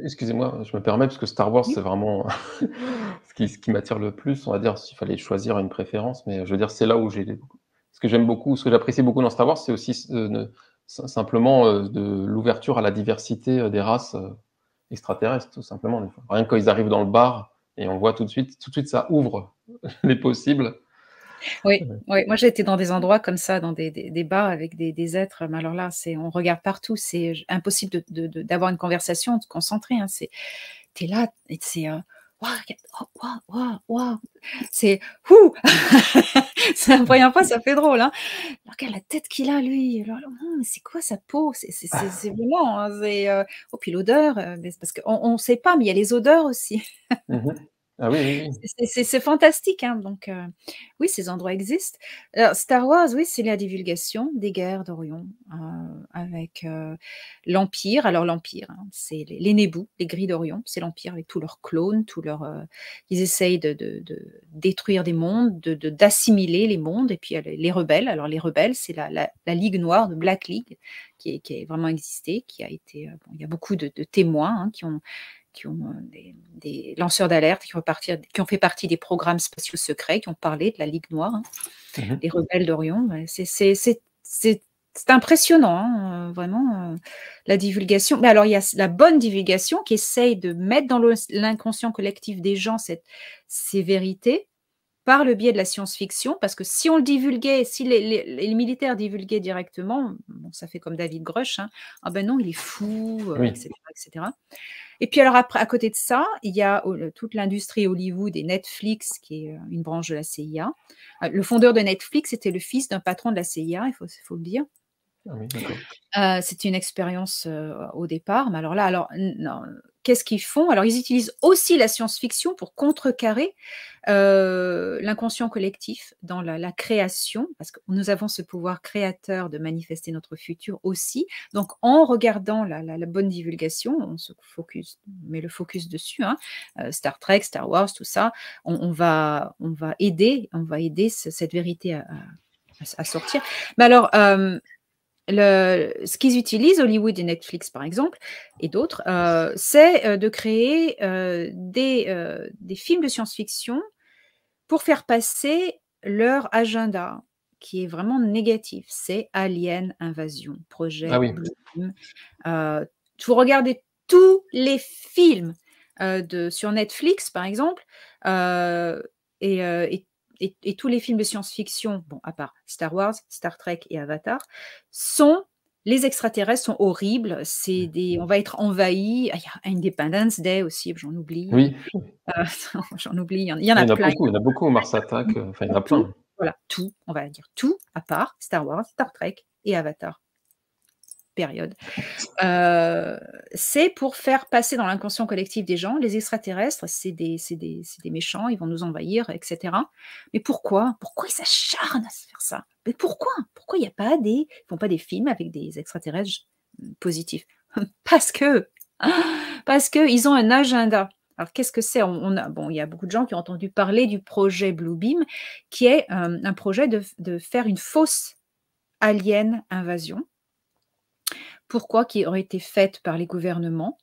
excusez-moi, je me permets parce que Star Wars, oui, c'est vraiment ce qui m'attire le plus, on va dire, s'il fallait choisir une préférence, mais je veux dire, c'est là où j'ai ce que j'aime beaucoup, ce que j'apprécie beaucoup dans Star Wars, c'est aussi simplement, de l'ouverture à la diversité, des races, extraterrestres, tout simplement, des fois. Rien que quand ils arrivent dans le bar et on voit tout de suite ça ouvre les possibles. oui, oui. Moi, j'ai été dans des endroits comme ça, dans des bars avec des êtres, mais alors là, c'est on regarde partout, c'est impossible d'avoir une conversation, de se concentrer, hein. Tu es là et c'est, Waouh, waouh, waouh, waouh. C'est ouh. C'est la première fois, ça fait drôle, hein. Regarde la tête qu'il a lui. Alors, mais c'est quoi sa peau? C'est vraiment, hein, oh puis l'odeur, mais c'est parce qu'on sait pas, mais il y a les odeurs aussi. Mmh. Ah oui, oui, oui. C'est fantastique, hein, donc oui, ces endroits existent. Alors Star Wars, oui, c'est la divulgation des guerres d'Orion, avec, l'Empire. Alors l'Empire, hein, c'est les Nébus, les Gris d'Orion, c'est l'Empire avec tous leurs clones, tous leurs, ils essayent de détruire des mondes, d'assimiler les mondes et puis il y a les rebelles. Alors les rebelles, c'est la Ligue noire, de Black League, qui a vraiment existé, qui a été, bon, il y a beaucoup de témoins, hein, qui ont des lanceurs d'alerte, qui ont fait partie des programmes spatiaux secrets, qui ont parlé de la Ligue noire, hein, Mmh. les rebelles d'Orion. Ouais, c'est impressionnant, hein, vraiment, la divulgation. Mais alors, il y a la bonne divulgation qui essaye de mettre dans l'inconscient collectif des gens ces vérités par le biais de la science-fiction, parce que si on le divulguait, si les militaires divulguaient directement, bon, ça fait comme David Grush, hein, ah ben non, il est fou, Oui. etc., etc. Et puis alors après, à côté de ça, il y a toute l'industrie Hollywood et Netflix, qui est une branche de la CIA. Le fondeur de Netflix était le fils d'un patron de la CIA, il faut le dire. Ah oui, d'accord. C'était une expérience, au départ, mais alors là, non, qu'est-ce qu'ils font? Alors ils utilisent aussi la science-fiction pour contrecarrer, l'inconscient collectif dans la création, parce que nous avons ce pouvoir créateur de manifester notre futur aussi. Donc en regardant la bonne divulgation, on met le focus dessus, hein, Star Trek, Star Wars, tout ça, on va aider cette vérité à sortir. Mais alors, ce qu'ils utilisent, Hollywood et Netflix par exemple, et d'autres, c'est de créer des films de science-fiction pour faire passer leur agenda, qui est vraiment négatif. C'est Alien Invasion, Ah projet oui. Blue Beam. Vous regardez tous les films sur Netflix, par exemple, et, tous les films de science-fiction, bon, à part Star Wars, Star Trek et Avatar, les extraterrestres sont horribles. On va être envahis. Ah, il y a Independence Day aussi, j'en oublie. Oui, J'en oublie. Il y en il a y en a plein. beaucoup, il y en a beaucoup, Mars Attack, enfin il y en a Tout, plein. voilà, tout, on va dire tout, à part Star Wars, Star Trek et Avatar. Période. C'est pour faire passer dans l'inconscient collectif des gens, les extraterrestres, c'est des méchants, ils vont nous envahir, etc. Mais pourquoi? Pourquoi ils s'acharnent à se faire ça? Mais pourquoi? Pourquoi il y a pas ils font pas des films avec des extraterrestres positifs? Parce qu'ils ont un agenda. Alors qu'est-ce que c'est? Bon, il y a beaucoup de gens qui ont entendu parler du projet Blue Beam, qui est un projet de faire une fausse alien invasion. Pourquoi? Qui aurait été faite par les gouvernements,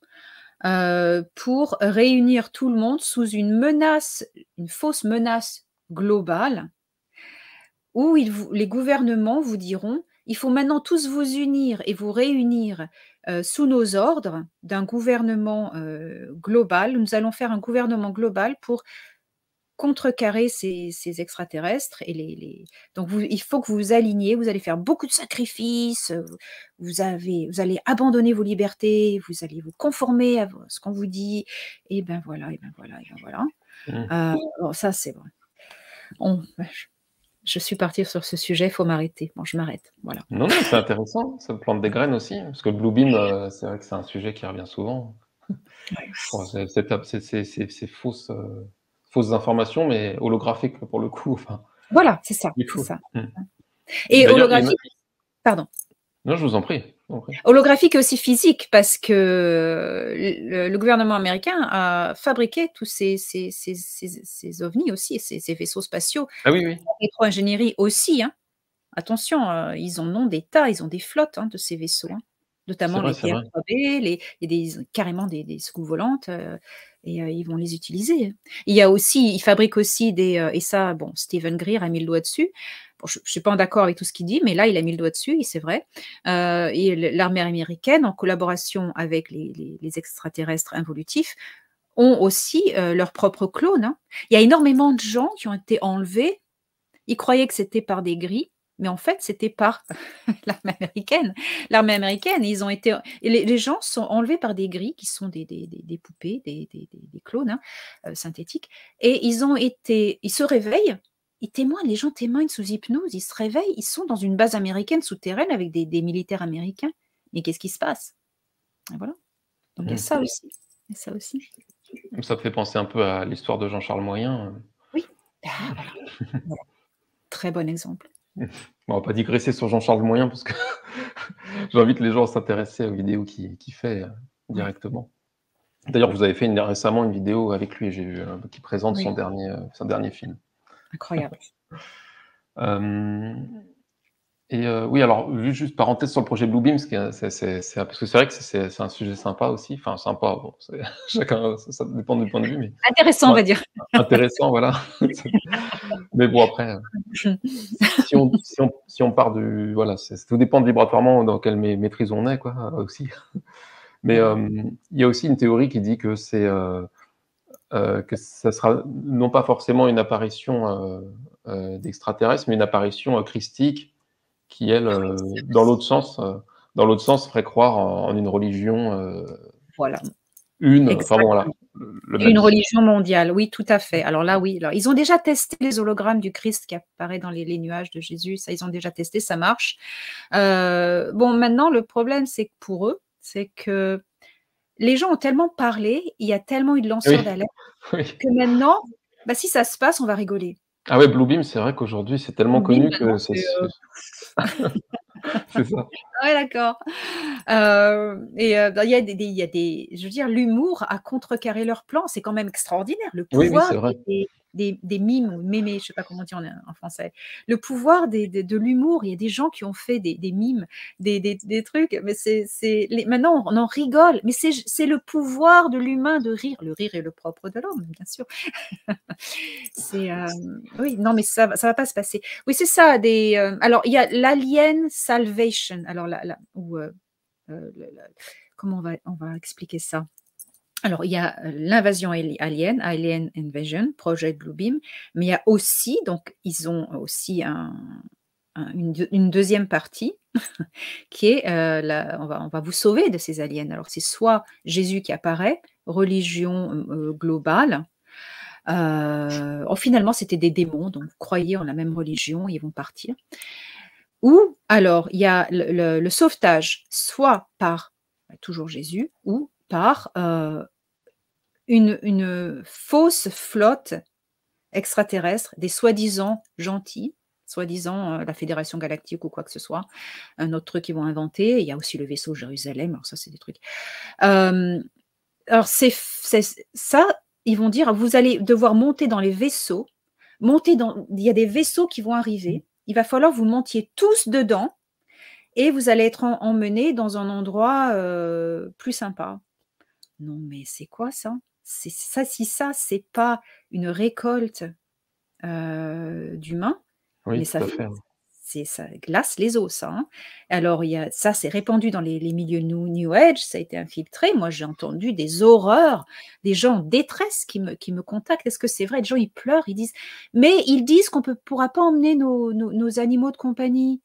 pour réunir tout le monde sous une fausse menace globale, où les gouvernements vous diront: «Il faut maintenant tous vous unir et vous réunir, sous nos ordres d'un gouvernement, global. Nous allons faire un gouvernement global pour contrecarrer ces extraterrestres et donc il faut que vous vous aligniez, vous allez faire beaucoup de sacrifices, vous allez abandonner vos libertés, vous allez vous conformer à ce qu'on vous dit» et ben voilà, et ben voilà, et ben voilà. Mmh. Bon ça c'est bon. Je suis partie sur ce sujet, il faut m'arrêter. Bon, je m'arrête, voilà. Non, non, c'est intéressant, ça plante des graines aussi, parce que le Blue Beam, c'est vrai que c'est un sujet qui revient souvent. Ouais. Bon, c'est fausses informations, mais holographiques pour le coup, enfin, Voilà, c'est ça, il c'est faut. ça. Mmh. Et D'ailleurs, il y a holographique, pardon. non, je vous en prie, je vous en prie. Holographique et aussi physique, parce que le gouvernement américain a fabriqué tous ces ovnis aussi, ces vaisseaux spatiaux, Ah oui, oui, en rétro-ingénierie aussi, hein. Attention, ils en ont des tas, ils ont des flottes, hein, de ces vaisseaux, hein, notamment les c'est vrai. TR-3B, il y a carrément des soucoupes volantes, et ils vont les utiliser. Ils fabriquent aussi et ça, bon, Stephen Greer a mis le doigt dessus. Bon, je suis pas en accord avec tout ce qu'il dit, mais là, il a mis le doigt dessus et c'est vrai. Et l'armée américaine, en collaboration avec les extraterrestres involutifs, ont aussi, leurs propres clones, hein. Il y a énormément de gens qui ont été enlevés. Ils croyaient que c'était par des gris. mais en fait, c'était par l'armée américaine. L'armée américaine, ils ont été et les gens sont enlevés par des grilles qui sont des poupées, des clones, hein, synthétiques et ils se réveillent, ils témoignent, les gens témoignent sous hypnose, ils se réveillent, ils sont dans une base américaine souterraine avec des militaires américains. Mais qu'est-ce qui se passe? Et voilà. Donc il y a ça aussi. Il y a ça aussi. Ça me fait penser un peu à l'histoire de Jean-Charles Moyen. Oui. Ah, voilà. Voilà. Très bon exemple. Bon, on va pas digresser sur Jean-Charles Moyen parce que j'invite les gens à s'intéresser aux vidéos qu'il fait Ouais. directement. D'ailleurs, vous avez fait récemment une vidéo avec lui, j'ai vu, qui présente Oui. son dernier film. Incroyable. Oui, alors juste parenthèse sur le projet Bluebeam, parce que c'est vrai que c'est un sujet sympa aussi. Enfin sympa, bon, chacun, ça dépend du point de vue, mais Intéressant, on va dire. intéressant, voilà. Mais bon, après, si on part du, voilà, tout dépend vibratoirement dans quelle maîtrise on est, quoi, aussi. Mais il y a aussi une théorie qui dit que que ça sera non pas forcément une apparition d'extraterrestres, mais une apparition christique qui, elle, dans l'autre sens, ferait croire en une religion, Voilà. enfin bon, voilà, Exactement. le Une Messie. religion mondiale, oui, tout à fait. Alors là, oui. Alors, ils ont déjà testé les hologrammes du Christ qui apparaît dans les nuages de Jésus. Ça, ils ont déjà testé, ça marche. Bon, maintenant, le problème, c'est que pour eux, c'est que les gens ont tellement parlé, il y a tellement eu de lanceurs Oui, d'alerte oui. que maintenant, bah, si ça se passe, on va rigoler. Ah ouais, Bluebeam, c'est vrai qu'aujourd'hui, c'est tellement Bluebeam, connu maintenant, que c'est c'est ça. ouais, d'accord. Bah, il y a des je veux dire, l'humour a contrecarré leur plan. C'est quand même extraordinaire, le Oui, oui, pouvoir c'est vrai. des mimes ou mémés, je sais pas comment on dit en français. Le pouvoir de l'humour. Il y a des gens qui ont fait des mimes, des trucs, mais maintenant on en rigole, mais c'est le pouvoir de l'humain de rire. Le rire est le propre de l'homme, bien sûr. Oui, non, mais ça va pas se passer. Oui, c'est ça. Alors, il y a l'Alien Salvation. Alors, comment on va expliquer ça? Alors, il y a l'invasion Alien Invasion, Project Bluebeam, mais il y a aussi, donc, ils ont aussi une deuxième partie qui est on va vous sauver de ces aliens. Alors, c'est soit Jésus qui apparaît, religion globale. Finalement, c'était des démons, donc vous croyez en la même religion, ils vont partir. Ou alors, il y a le sauvetage, soit par toujours Jésus, ou par une fausse flotte extraterrestre, des soi-disant gentils, soi-disant la Fédération Galactique ou quoi que ce soit, un autre truc qu'ils vont inventer. Il y a aussi le vaisseau Jérusalem, alors ça, c'est des trucs. Alors, ça, ils vont dire, vous allez devoir monter dans les vaisseaux, il y a des vaisseaux qui vont arriver, il va falloir que vous montiez tous dedans et vous allez être emmenés dans un endroit plus sympa. Non, mais c'est quoi ça? Si ça, c'est pas une récolte d'humains, Oui, mais tout à fait. ça glace les os, ça, hein. Alors, ça, c'est répandu dans les milieux New Age, ça a été infiltré. Moi, j'ai entendu des horreurs, des gens en détresse qui me contactent. Est-ce que c'est vrai? Les gens, ils pleurent, ils disent, mais ils disent qu'on ne pourra pas emmener nos animaux de compagnie.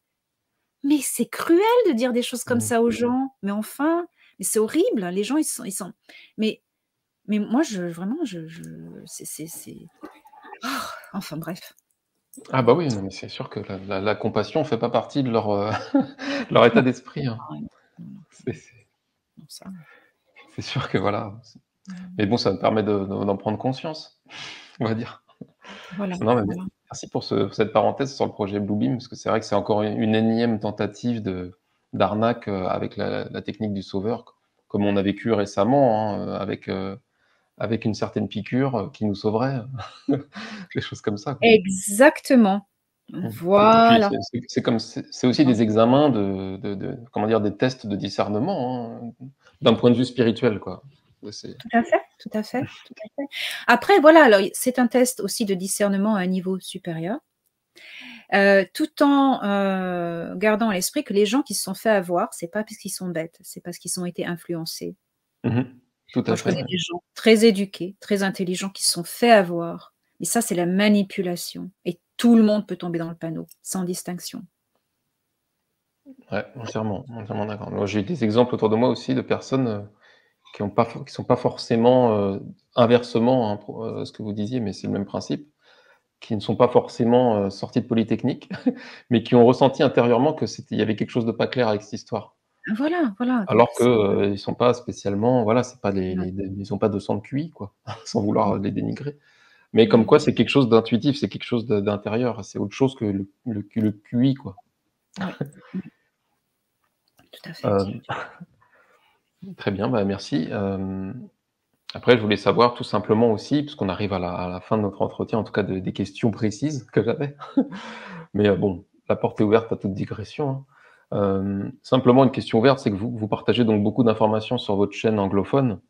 Mais c'est cruel de dire des choses comme ça aux gens. Mais enfin, mais c'est horrible. Les gens, ils sont. Mais moi, vraiment, oh, enfin bref. Ah bah oui, non, mais c'est sûr que la compassion fait pas partie de leur état Non, d'esprit, hein. non, non, C'est c'est non, ça. c'est sûr que voilà. Mais Mmh. bon, ça me permet d'en prendre conscience, on va dire. Voilà, Non, mais voilà. merci pour cette parenthèse sur le projet Bluebeam, parce que c'est vrai que c'est encore une énième tentative d'arnaque, avec la technique du sauveur, comme on a vécu récemment, hein, avec une certaine piqûre, qui nous sauverait, des choses comme ça, quoi. Exactement. Et puis Voilà. c'est aussi des examens comment dire? Des tests de discernement, hein, d'un point de vue spirituel, quoi. C'est Tout à fait, tout à fait, tout à fait. Après, voilà, alors c'est un test aussi de discernement à un niveau supérieur, tout en gardant à l'esprit que les gens qui se sont fait avoir, c'est pas parce qu'ils sont bêtes, c'est parce qu'ils ont été influencés. mmh Tout Moi, à je fait, connais ouais. des gens très éduqués, très intelligents qui se sont fait avoir, et ça, c'est la manipulation et tout le monde peut tomber dans le panneau, sans distinction. Ouais, entièrement d'accord. Moi, j'ai des exemples autour de moi aussi de personnes, qui sont pas forcément, inversement, hein, pour, ce que vous disiez, mais c'est le même principe, qui ne sont pas forcément, sortis de Polytechnique, mais qui ont ressenti intérieurement que il y avait quelque chose de pas clair avec cette histoire. Voilà, voilà, donc Alors que, ils sont pas spécialement voilà, c'est pas ouais, ils ont pas de sang de QI quoi, sans vouloir les dénigrer. Mais comme ouais, quoi c'est quelque chose d'intuitif, c'est quelque chose d'intérieur, c'est autre chose que le QI quoi. ouais, ouais, tout à fait. Hem, Très bien, bah, merci. Après je voulais savoir tout simplement aussi, puisqu'on arrive à la fin de notre entretien, en tout cas des questions précises que j'avais. Mais, bon, la porte est ouverte à toute digression, hein. Simplement une question ouverte, c'est que vous partagez donc beaucoup d'informations sur votre chaîne anglophone.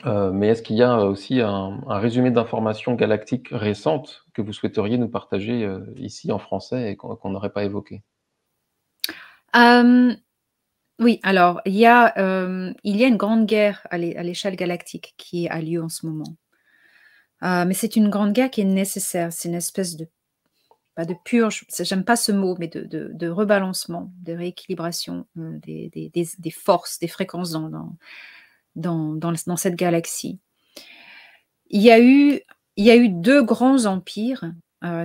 Mais est-ce qu'il y a aussi un résumé d'informations galactiques récentes que vous souhaiteriez nous partager, ici en français et qu'on n'aurait pas évoqué? Hem, oui, alors il y a une grande guerre à l'échelle galactique qui a lieu en ce moment. Mais c'est une grande guerre qui est nécessaire. C'est une espèce de pas de purge, j'aime pas ce mot, mais de rebalancement, de rééquilibration, des forces, des fréquences dans cette galaxie. Il y a eu il y a eu 2 grands empires,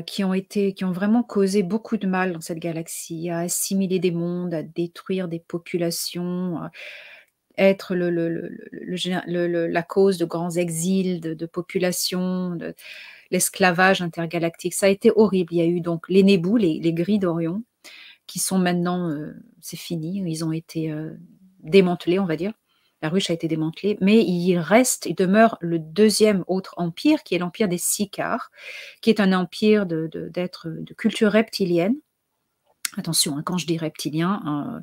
qui ont vraiment causé beaucoup de mal dans cette galaxie, à assimiler des mondes, à détruire des populations, à être la cause de grands exils de populations, de l'esclavage intergalactique. Ça a été horrible. Il y a eu donc les Nébus, les gris d'Orion, qui sont maintenant, c'est fini, ils ont été, démantelés, on va dire. La ruche a été démantelée, mais il demeure le deuxième autre empire, qui est l'empire des Sicars, qui est un empire d'êtres de culture reptilienne. Attention, hein, quand je dis reptilien,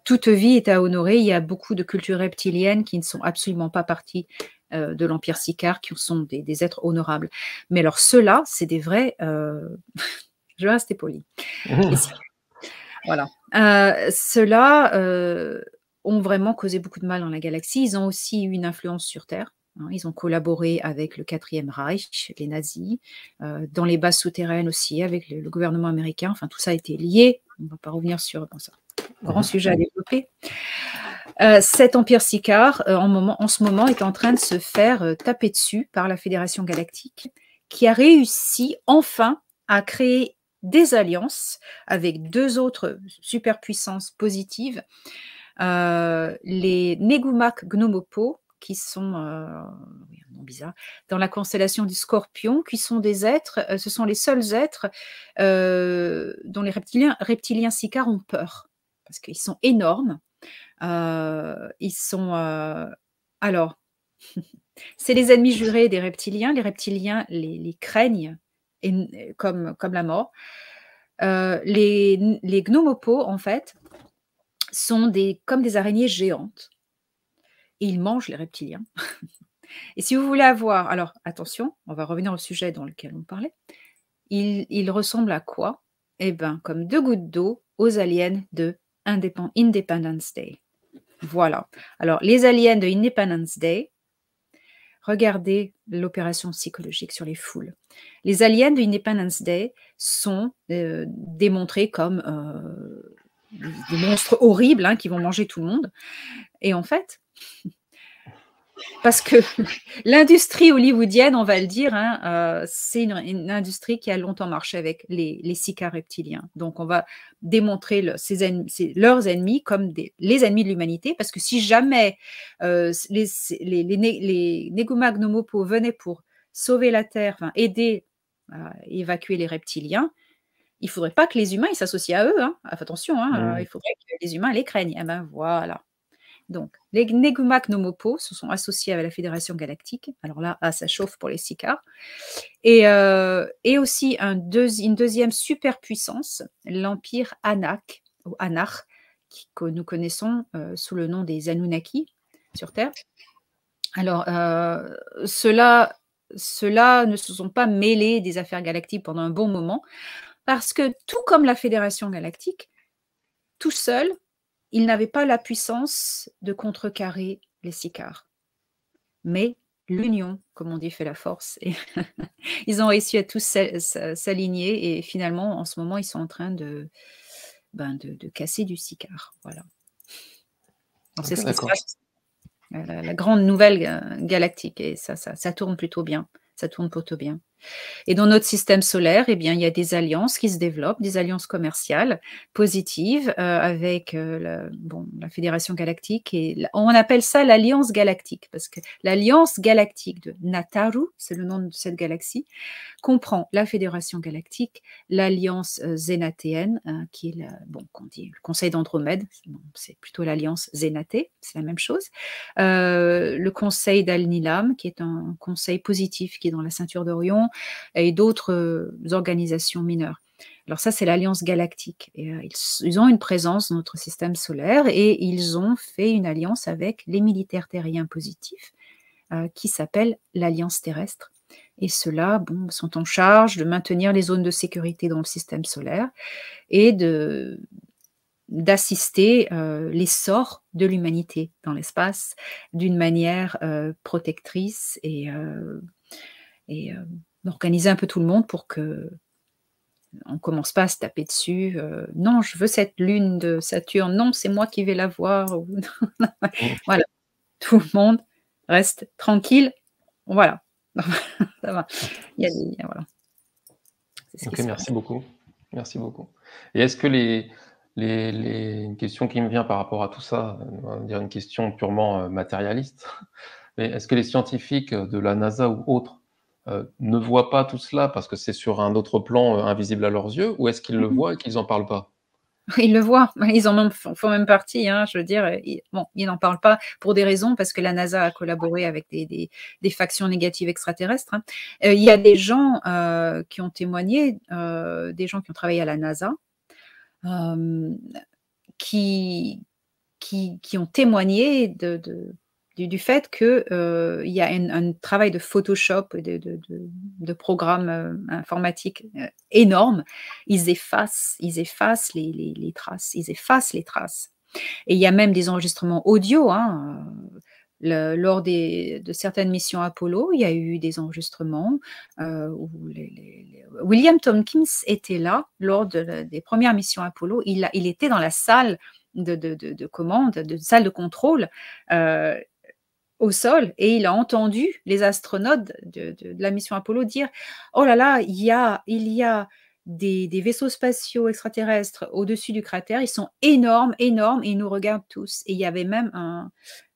toute vie est à honorer. Il y a beaucoup de cultures reptiliennes qui ne sont absolument pas partie de l'empire Sicar, qui sont des êtres honorables. Mais alors ceux-là, c'est des vrais... je vais rester poli. Les Sicars, voilà. Ceux-là ont vraiment causé beaucoup de mal dans la galaxie. Ils ont aussi eu une influence sur Terre. Hein. Ils ont collaboré avec le Quatrième Reich, les nazis, dans les bases souterraines aussi, avec le gouvernement américain. Enfin, tout ça a été lié. On ne va pas revenir sur ça. Grand Mmh. sujet à développer. Cet empire Sicar, en ce moment, est en train de se faire taper dessus par la Fédération Galactique, qui a réussi enfin à créer des alliances avec 2 autres superpuissances positives, les Negumac Gnomopo, qui sont, oui, un nom bizarre, dans la constellation du Scorpion, qui sont des êtres, ce sont les seuls êtres dont les reptiliens Sicars ont peur, parce qu'ils sont énormes. Ils sont, alors, c'est les ennemis jurés des reptiliens. Les reptiliens les craignent comme la mort. Les gnomopos, en fait, sont comme des araignées géantes et ils mangent les reptiliens. Et si vous voulez avoir alors attention, on va revenir au sujet dans lequel on parlait. Ils ressemblent à quoi? Eh ben, comme 2 gouttes d'eau aux aliens de Independence Day. Voilà. Alors les aliens de Independence Day, regardez l'opération psychologique sur les foules. Les aliens de Independence Day sont démontrés comme des monstres horribles, hein, qui vont manger tout le monde. Et en fait, parce que l'industrie hollywoodienne, on va le dire, hein, c'est une industrie qui a longtemps marché avec les Sicars reptiliens. Donc, on va démontrer leurs ennemis comme les ennemis de l'humanité, parce que si jamais les Neguma Gnomopo venaient pour sauver la Terre, enfin, aider à évacuer les reptiliens, il ne faudrait pas que les humains s'associent à eux. Hein. Attention, hein, il Mmh. faudrait que les humains les craignent. Eh ben voilà. Donc, les Negumac Nomopo se sont associés avec la Fédération Galactique. Alors là, ça chauffe pour les Sicars. Et aussi une deuxième superpuissance, l'Empire Anak, ou Anach, que nous connaissons sous le nom des Anunnaki sur Terre. Alors, ceux-là ne se sont pas mêlés des affaires galactiques pendant un bon moment, parce que tout comme la Fédération Galactique, tout seul, ils n'avaient pas la puissance de contrecarrer les Sicars. Mais l'union, comme on dit, fait la force. Et ils ont réussi à tous s'aligner et finalement, en ce moment, ils sont en train de casser du cigare. Voilà. Donc, c'est Ok, ce qui se d'accord. passe, la grande nouvelle galactique. Et ça tourne plutôt bien. Ça tourne plutôt bien. Et dans notre système solaire, eh bien, il y a des alliances qui se développent, des alliances commerciales positives avec la Fédération galactique. Et on appelle ça l'Alliance galactique, parce que l'Alliance galactique de Nataru, c'est le nom de cette galaxie, comprend la Fédération galactique, l'Alliance zénatéenne, qui est qu'on dit le Conseil d'Andromède, c'est plutôt l'Alliance zénatée, c'est la même chose, le Conseil d'Al-Nilam, qui est un conseil positif qui est dans la ceinture d'Orion, et d'autres organisations mineures. Alors ça, c'est l'Alliance galactique. Et, ils ont une présence dans notre système solaire et ils ont fait une alliance avec les militaires terriens positifs qui s'appelle l'Alliance terrestre. Et ceux-là sont en charge de maintenir les zones de sécurité dans le système solaire et d'assister l'essor de l'humanité dans l'espace d'une manière protectrice et d'organiser un peu tout le monde pour que on commence pas à se taper dessus. Non, je veux cette lune de Saturne. Non, c'est moi qui vais la voir. Voilà, tout le monde reste tranquille. Voilà, ça va. Voilà, c'est ce qui Ok, se passe. merci beaucoup. Merci beaucoup. Et est-ce que une question qui me vient par rapport à tout ça, on va dire une question purement matérialiste, mais est-ce que les scientifiques de la NASA ou autres ne voient pas tout cela parce que c'est sur un autre plan invisible à leurs yeux, ou est-ce qu'ils le voient et qu'ils n'en parlent pas? Ils le voient, ils font même partie, hein, je veux dire, ils n'en parlent pas pour des raisons, parce que la NASA a collaboré avec des factions négatives extraterrestres, hein. Il y a des gens qui ont témoigné, des gens qui ont travaillé à la NASA, qui ont témoigné du fait qu'il y a un travail de Photoshop, de programmes informatiques énorme. Ils effacent les traces, ils effacent les traces. Et il y a même des enregistrements audio, hein, lors de certaines missions Apollo, il y a eu des enregistrements où William Tompkins était là lors des premières missions Apollo. Il était dans la salle de commande, de salle de contrôle au sol, et il a entendu les astronautes de la mission Apollo dire: oh là là, il y a des vaisseaux spatiaux extraterrestres au-dessus du cratère, ils sont énormes, énormes, et ils nous regardent tous. Et il y avait même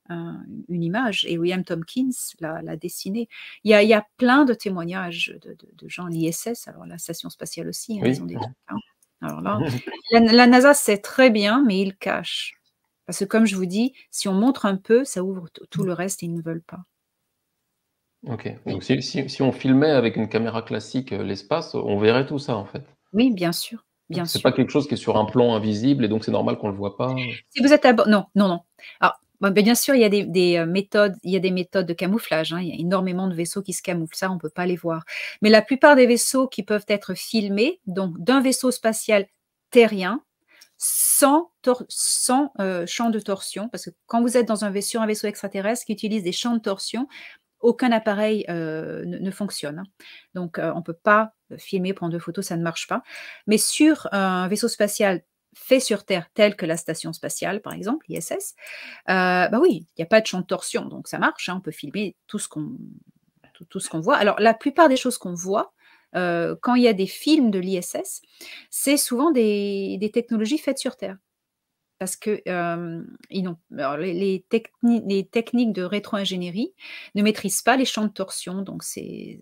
une image, et William Tompkins l'a dessinée. Il y a plein de témoignages de gens, l'ISS, alors la station spatiale aussi, hein, Oui. ils ont des trucs, hein. Alors là, la NASA sait très bien, mais ils cachent. Parce que comme je vous dis, si on montre un peu, ça ouvre tout le reste et ils ne veulent pas. Ok. Donc si on filmait avec une caméra classique l'espace, on verrait tout ça en fait. Oui, bien sûr, bien Donc c'est pas sûr. quelque chose qui est sur un plan invisible et donc c'est normal qu'on le voit pas. Si vous êtes à bord, non, non, non. Alors, bien sûr, il y a des méthodes, il y a des méthodes de camouflage, hein. Il y a énormément de vaisseaux qui se camouflent, ça, on ne peut pas les voir. Mais la plupart des vaisseaux qui peuvent être filmés, donc d'un vaisseau spatial terrien, sans champ de torsion, parce que quand vous êtes dans un vaisseau extraterrestre qui utilise des champs de torsion, aucun appareil ne fonctionne, hein. Donc, on ne peut pas filmer, prendre de photos, ça ne marche pas. Mais sur un vaisseau spatial fait sur Terre, tel que la station spatiale, par exemple, l'ISS, oui, il n'y a pas de champ de torsion, donc ça marche, hein, on peut filmer tout ce qu'on voit. Alors, la plupart des choses qu'on voit, quand il y a des films de l'ISS, c'est souvent des technologies faites sur Terre. Parce que alors les techniques de rétro-ingénierie ne maîtrisent pas les champs de torsion. Donc, les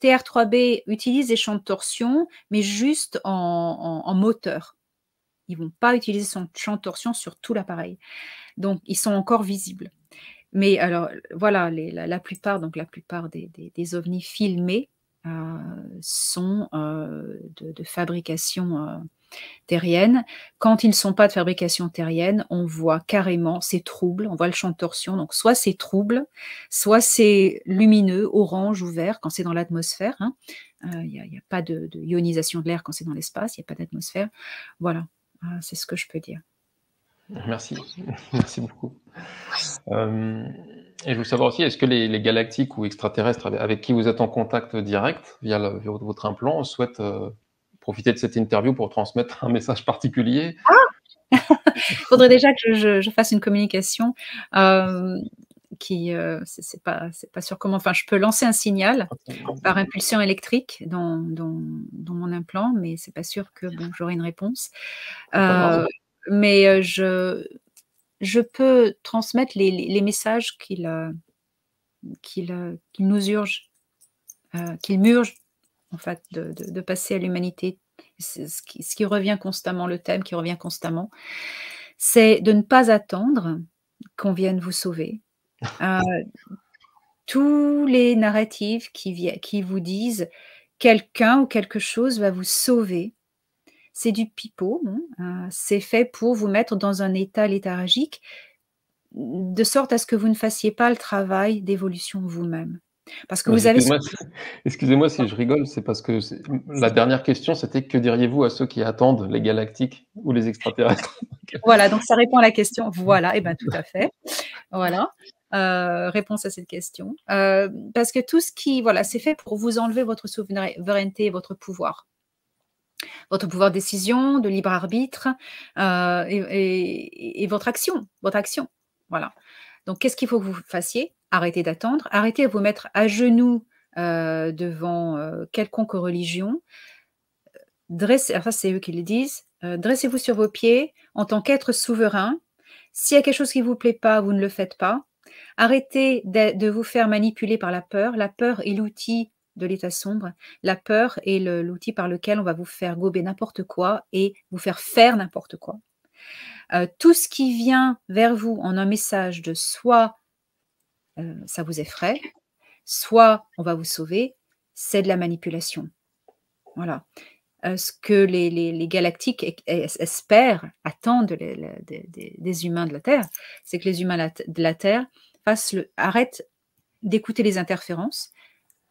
TR3B utilisent des champs de torsion, mais juste en moteur. Ils ne vont pas utiliser son champ de torsion sur tout l'appareil. Donc, ils sont encore visibles. Mais alors, voilà, la plupart des ovnis filmés sont de fabrication terrienne. Quand ils ne sont pas de fabrication terrienne, on voit carrément ces troubles, on voit le champ de torsion. Donc, soit c'est trouble, soit c'est lumineux, orange ou vert quand c'est dans l'atmosphère, hein. Il n'y a pas de ionisation de l'air quand c'est dans l'espace, il n'y a pas d'atmosphère. Voilà, c'est ce que je peux dire. Merci, merci beaucoup. Et je veux savoir aussi, est-ce que les galactiques ou extraterrestres avec qui vous êtes en contact direct via votre implant souhaitent profiter de cette interview pour transmettre un message particulier? Il faudrait déjà que je fasse une communication, hem, qui, c'est pas sûr comment, enfin, je peux lancer un signal par impulsion électrique dans mon implant, mais c'est pas sûr que, bon, j'aurai une réponse. C'est pas grave. Mais, je peux transmettre les messages qu'il nous urge, qu'il m'urge, en fait, de passer à l'humanité. C'est ce qui revient constamment, le thème qui revient constamment, c'est de ne pas attendre qu'on vienne vous sauver. Heu, tous les narratifs qui vous disent: «Quelqu'un ou quelque chose va vous sauver», c'est du pipeau, hein, c'est fait pour vous mettre dans un état léthargique, de sorte à ce que vous ne fassiez pas le travail d'évolution vous-même. Parce que vous avez ce Excusez-moi, excusez-moi si je rigole, c'est parce que la dernière question, c'était que diriez-vous à ceux qui attendent les galactiques ou les extraterrestres? voilà, donc ça répond à la question. Voilà, et ben, tout à fait. Voilà, réponse à cette question. Parce que tout ce qui, voilà, c'est fait pour vous enlever votre souveraineté et votre pouvoir. Votre pouvoir de décision, de libre arbitre, et votre action, votre action. Voilà. Donc qu'est-ce qu'il faut que vous fassiez? Arrêtez d'attendre, arrêtez de vous mettre à genoux, devant, quelconque religion. Alors ça, c'est eux qui le disent, dressez-vous sur vos pieds en tant qu'être souverain. S'il y a quelque chose qui ne vous plaît pas, vous ne le faites pas. Arrêtez de vous faire manipuler par la peur. La peur est l'outil de l'état sombre. La peur est l'outil par lequel on va vous faire gober n'importe quoi et vous faire n'importe quoi. Tout ce qui vient vers vous en un message de soit, ça vous effraie, soit on va vous sauver, c'est de la manipulation. Voilà. Ce que les galactiques espèrent, attendent des humains de la Terre, c'est que les humains de la Terre arrêtent d'écouter les interférences,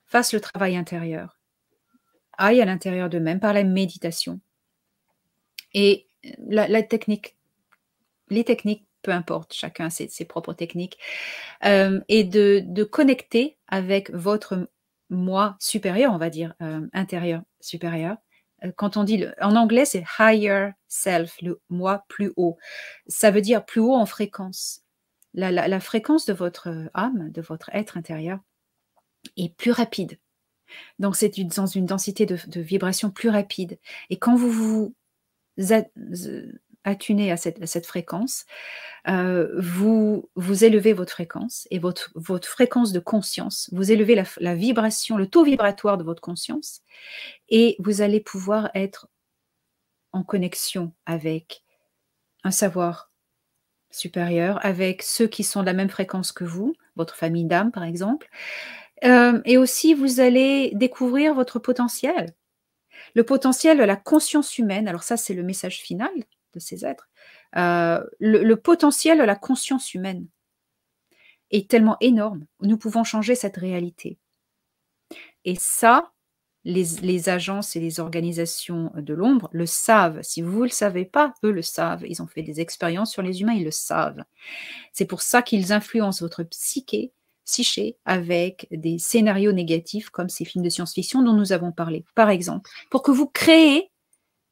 fassent le travail intérieur, aillent à l'intérieur d'eux-mêmes par la méditation. Et la technique, les techniques, peu importe, chacun a ses propres techniques, et de connecter avec votre moi supérieur, on va dire, intérieur supérieur. Quand on dit, en anglais, c'est higher self, le moi plus haut. Ça veut dire plus haut en fréquence. La fréquence de votre âme, de votre être intérieur, est plus rapide. Donc, c'est dans une densité de vibration plus rapide. Et quand vous vous attunez à cette fréquence, vous élevez votre fréquence et votre fréquence de conscience, vous élevez la vibration, le taux vibratoire de votre conscience, et vous allez pouvoir être en connexion avec un savoir supérieur, avec ceux qui sont de la même fréquence que vous, votre famille d'âme par exemple, et aussi vous allez découvrir votre potentiel. Le potentiel de la conscience humaine, alors ça c'est le message final de ces êtres, le potentiel de la conscience humaine est tellement énorme, nous pouvons changer cette réalité. Et ça, les agences et les organisations de l'ombre le savent. Si vous ne le savez pas, eux le savent. Ils ont fait des expériences sur les humains, ils le savent. C'est pour ça qu'ils influencent votre psyché avec des scénarios négatifs comme ces films de science-fiction dont nous avons parlé, par exemple, pour que vous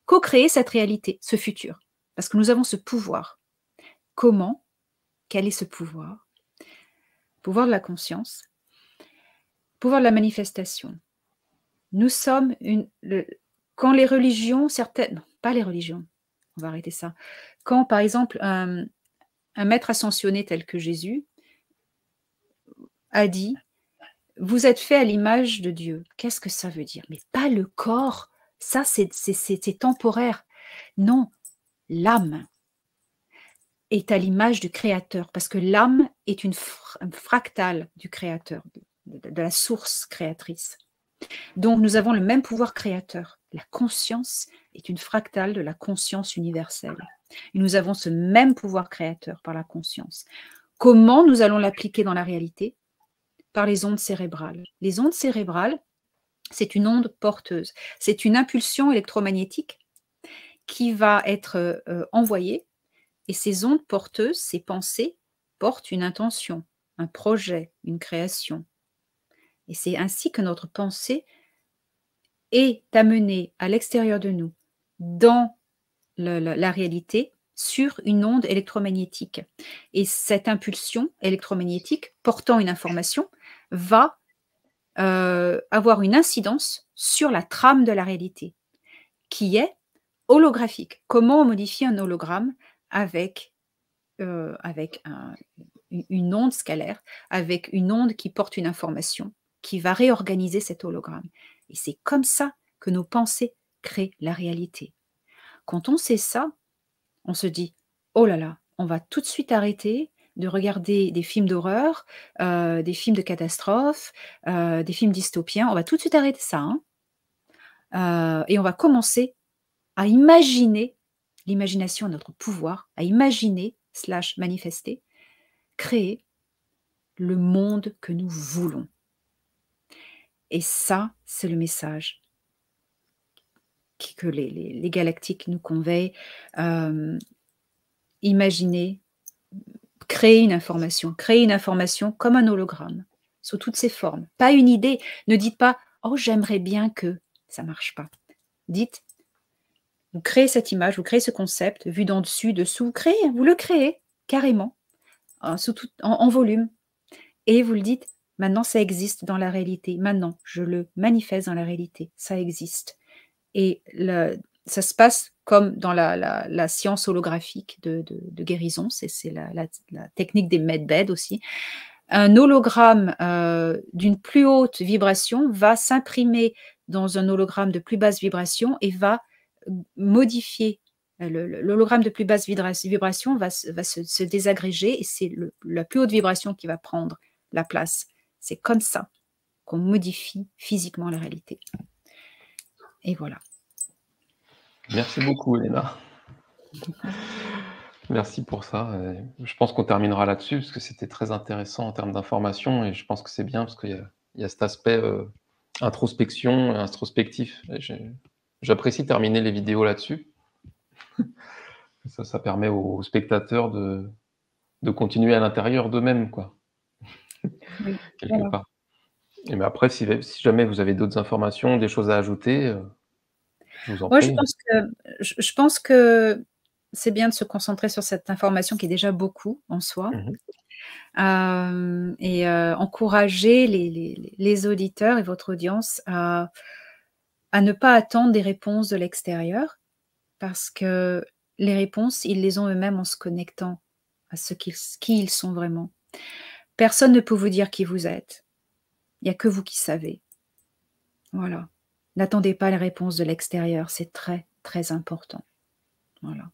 co-créez cette réalité, ce futur. Parce que nous avons ce pouvoir. Comment? Quel est ce pouvoir? Pouvoir de la conscience, pouvoir de la manifestation. Nous sommes quand les religions, certaines, non, pas les religions, on va arrêter ça. Quand, par exemple, un maître ascensionné tel que Jésus a dit: vous êtes fait à l'image de Dieu. Qu'est-ce que ça veut dire? Mais pas le corps, ça c'est temporaire. Non, l'âme est à l'image du Créateur, parce que l'âme est une fractale du Créateur, de la source créatrice. Donc nous avons le même pouvoir créateur. La conscience est une fractale de la conscience universelle. Et nous avons ce même pouvoir créateur par la conscience. Comment nous allons l'appliquer dans la réalité? Par les ondes cérébrales. Les ondes cérébrales, c'est une onde porteuse. C'est une impulsion électromagnétique qui va être envoyée, et ces ondes porteuses, ces pensées, portent une intention. un projet, une création. Et c'est ainsi que notre pensée est amenée à l'extérieur de nous, dans la réalité, sur une onde électromagnétique. Et cette impulsion électromagnétique portant une information va avoir une incidence sur la trame de la réalité, qui est holographique. Comment on modifie un hologramme avec, une onde scalaire, avec une onde qui porte une information, qui va réorganiser cet hologramme. Et c'est comme ça que nos pensées créent la réalité. Quand on sait ça, on se dit « Oh là là, on va tout de suite arrêter de regarder des films d'horreur, des films de catastrophes, des films dystopiens. On va tout de suite arrêter ça. Hein. Et on va commencer à imaginer, l'imagination a notre pouvoir, à imaginer, / manifester, créer le monde que nous voulons. » Et ça, c'est le message que les galactiques nous conveient. Imaginez, créer une information comme un hologramme, sous toutes ses formes. Pas une idée. Ne dites pas « Oh, j'aimerais bien que… » Ça ne marche pas. Dites, vous créez cette image, vous créez ce concept, vu d'en dessus, dessous, vous le créez carrément, en volume. Et vous le dites, maintenant ça existe dans la réalité. Maintenant, je le manifeste dans la réalité. Ça existe. Et ça se passe comme dans la science holographique de guérison, c'est la technique des medbed aussi. Un hologramme d'une plus haute vibration va s'imprimer dans un hologramme de plus basse vibration et va modifier. L'hologramme de plus basse vibration va se désagréger et c'est la plus haute vibration qui va prendre la place. C'est comme ça qu'on modifie physiquement la réalité. Et voilà. Merci beaucoup, Elena. Merci pour ça. Je pense qu'on terminera là-dessus, parce que c'était très intéressant en termes d'information, et je pense que c'est bien, parce qu'il y a cet aspect introspection, introspectif. J'apprécie terminer les vidéos là-dessus. Ça permet aux spectateurs de continuer à l'intérieur d'eux-mêmes, quoi. Oui, Quelque voilà. part. Et mais après, si jamais vous avez d'autres informations, des choses à ajouter, je vous en Moi, prie. je pense que c'est bien de se concentrer sur cette information qui est déjà beaucoup en soi. Et encourager les auditeurs et votre audience à ne pas attendre des réponses de l'extérieur, parce que les réponses, ils les ont eux-mêmes en se connectant à qui ils sont vraiment. Personne ne peut vous dire qui vous êtes. Il n'y a que vous qui savez. Voilà. N'attendez pas les réponses de l'extérieur, c'est très, très important. Voilà.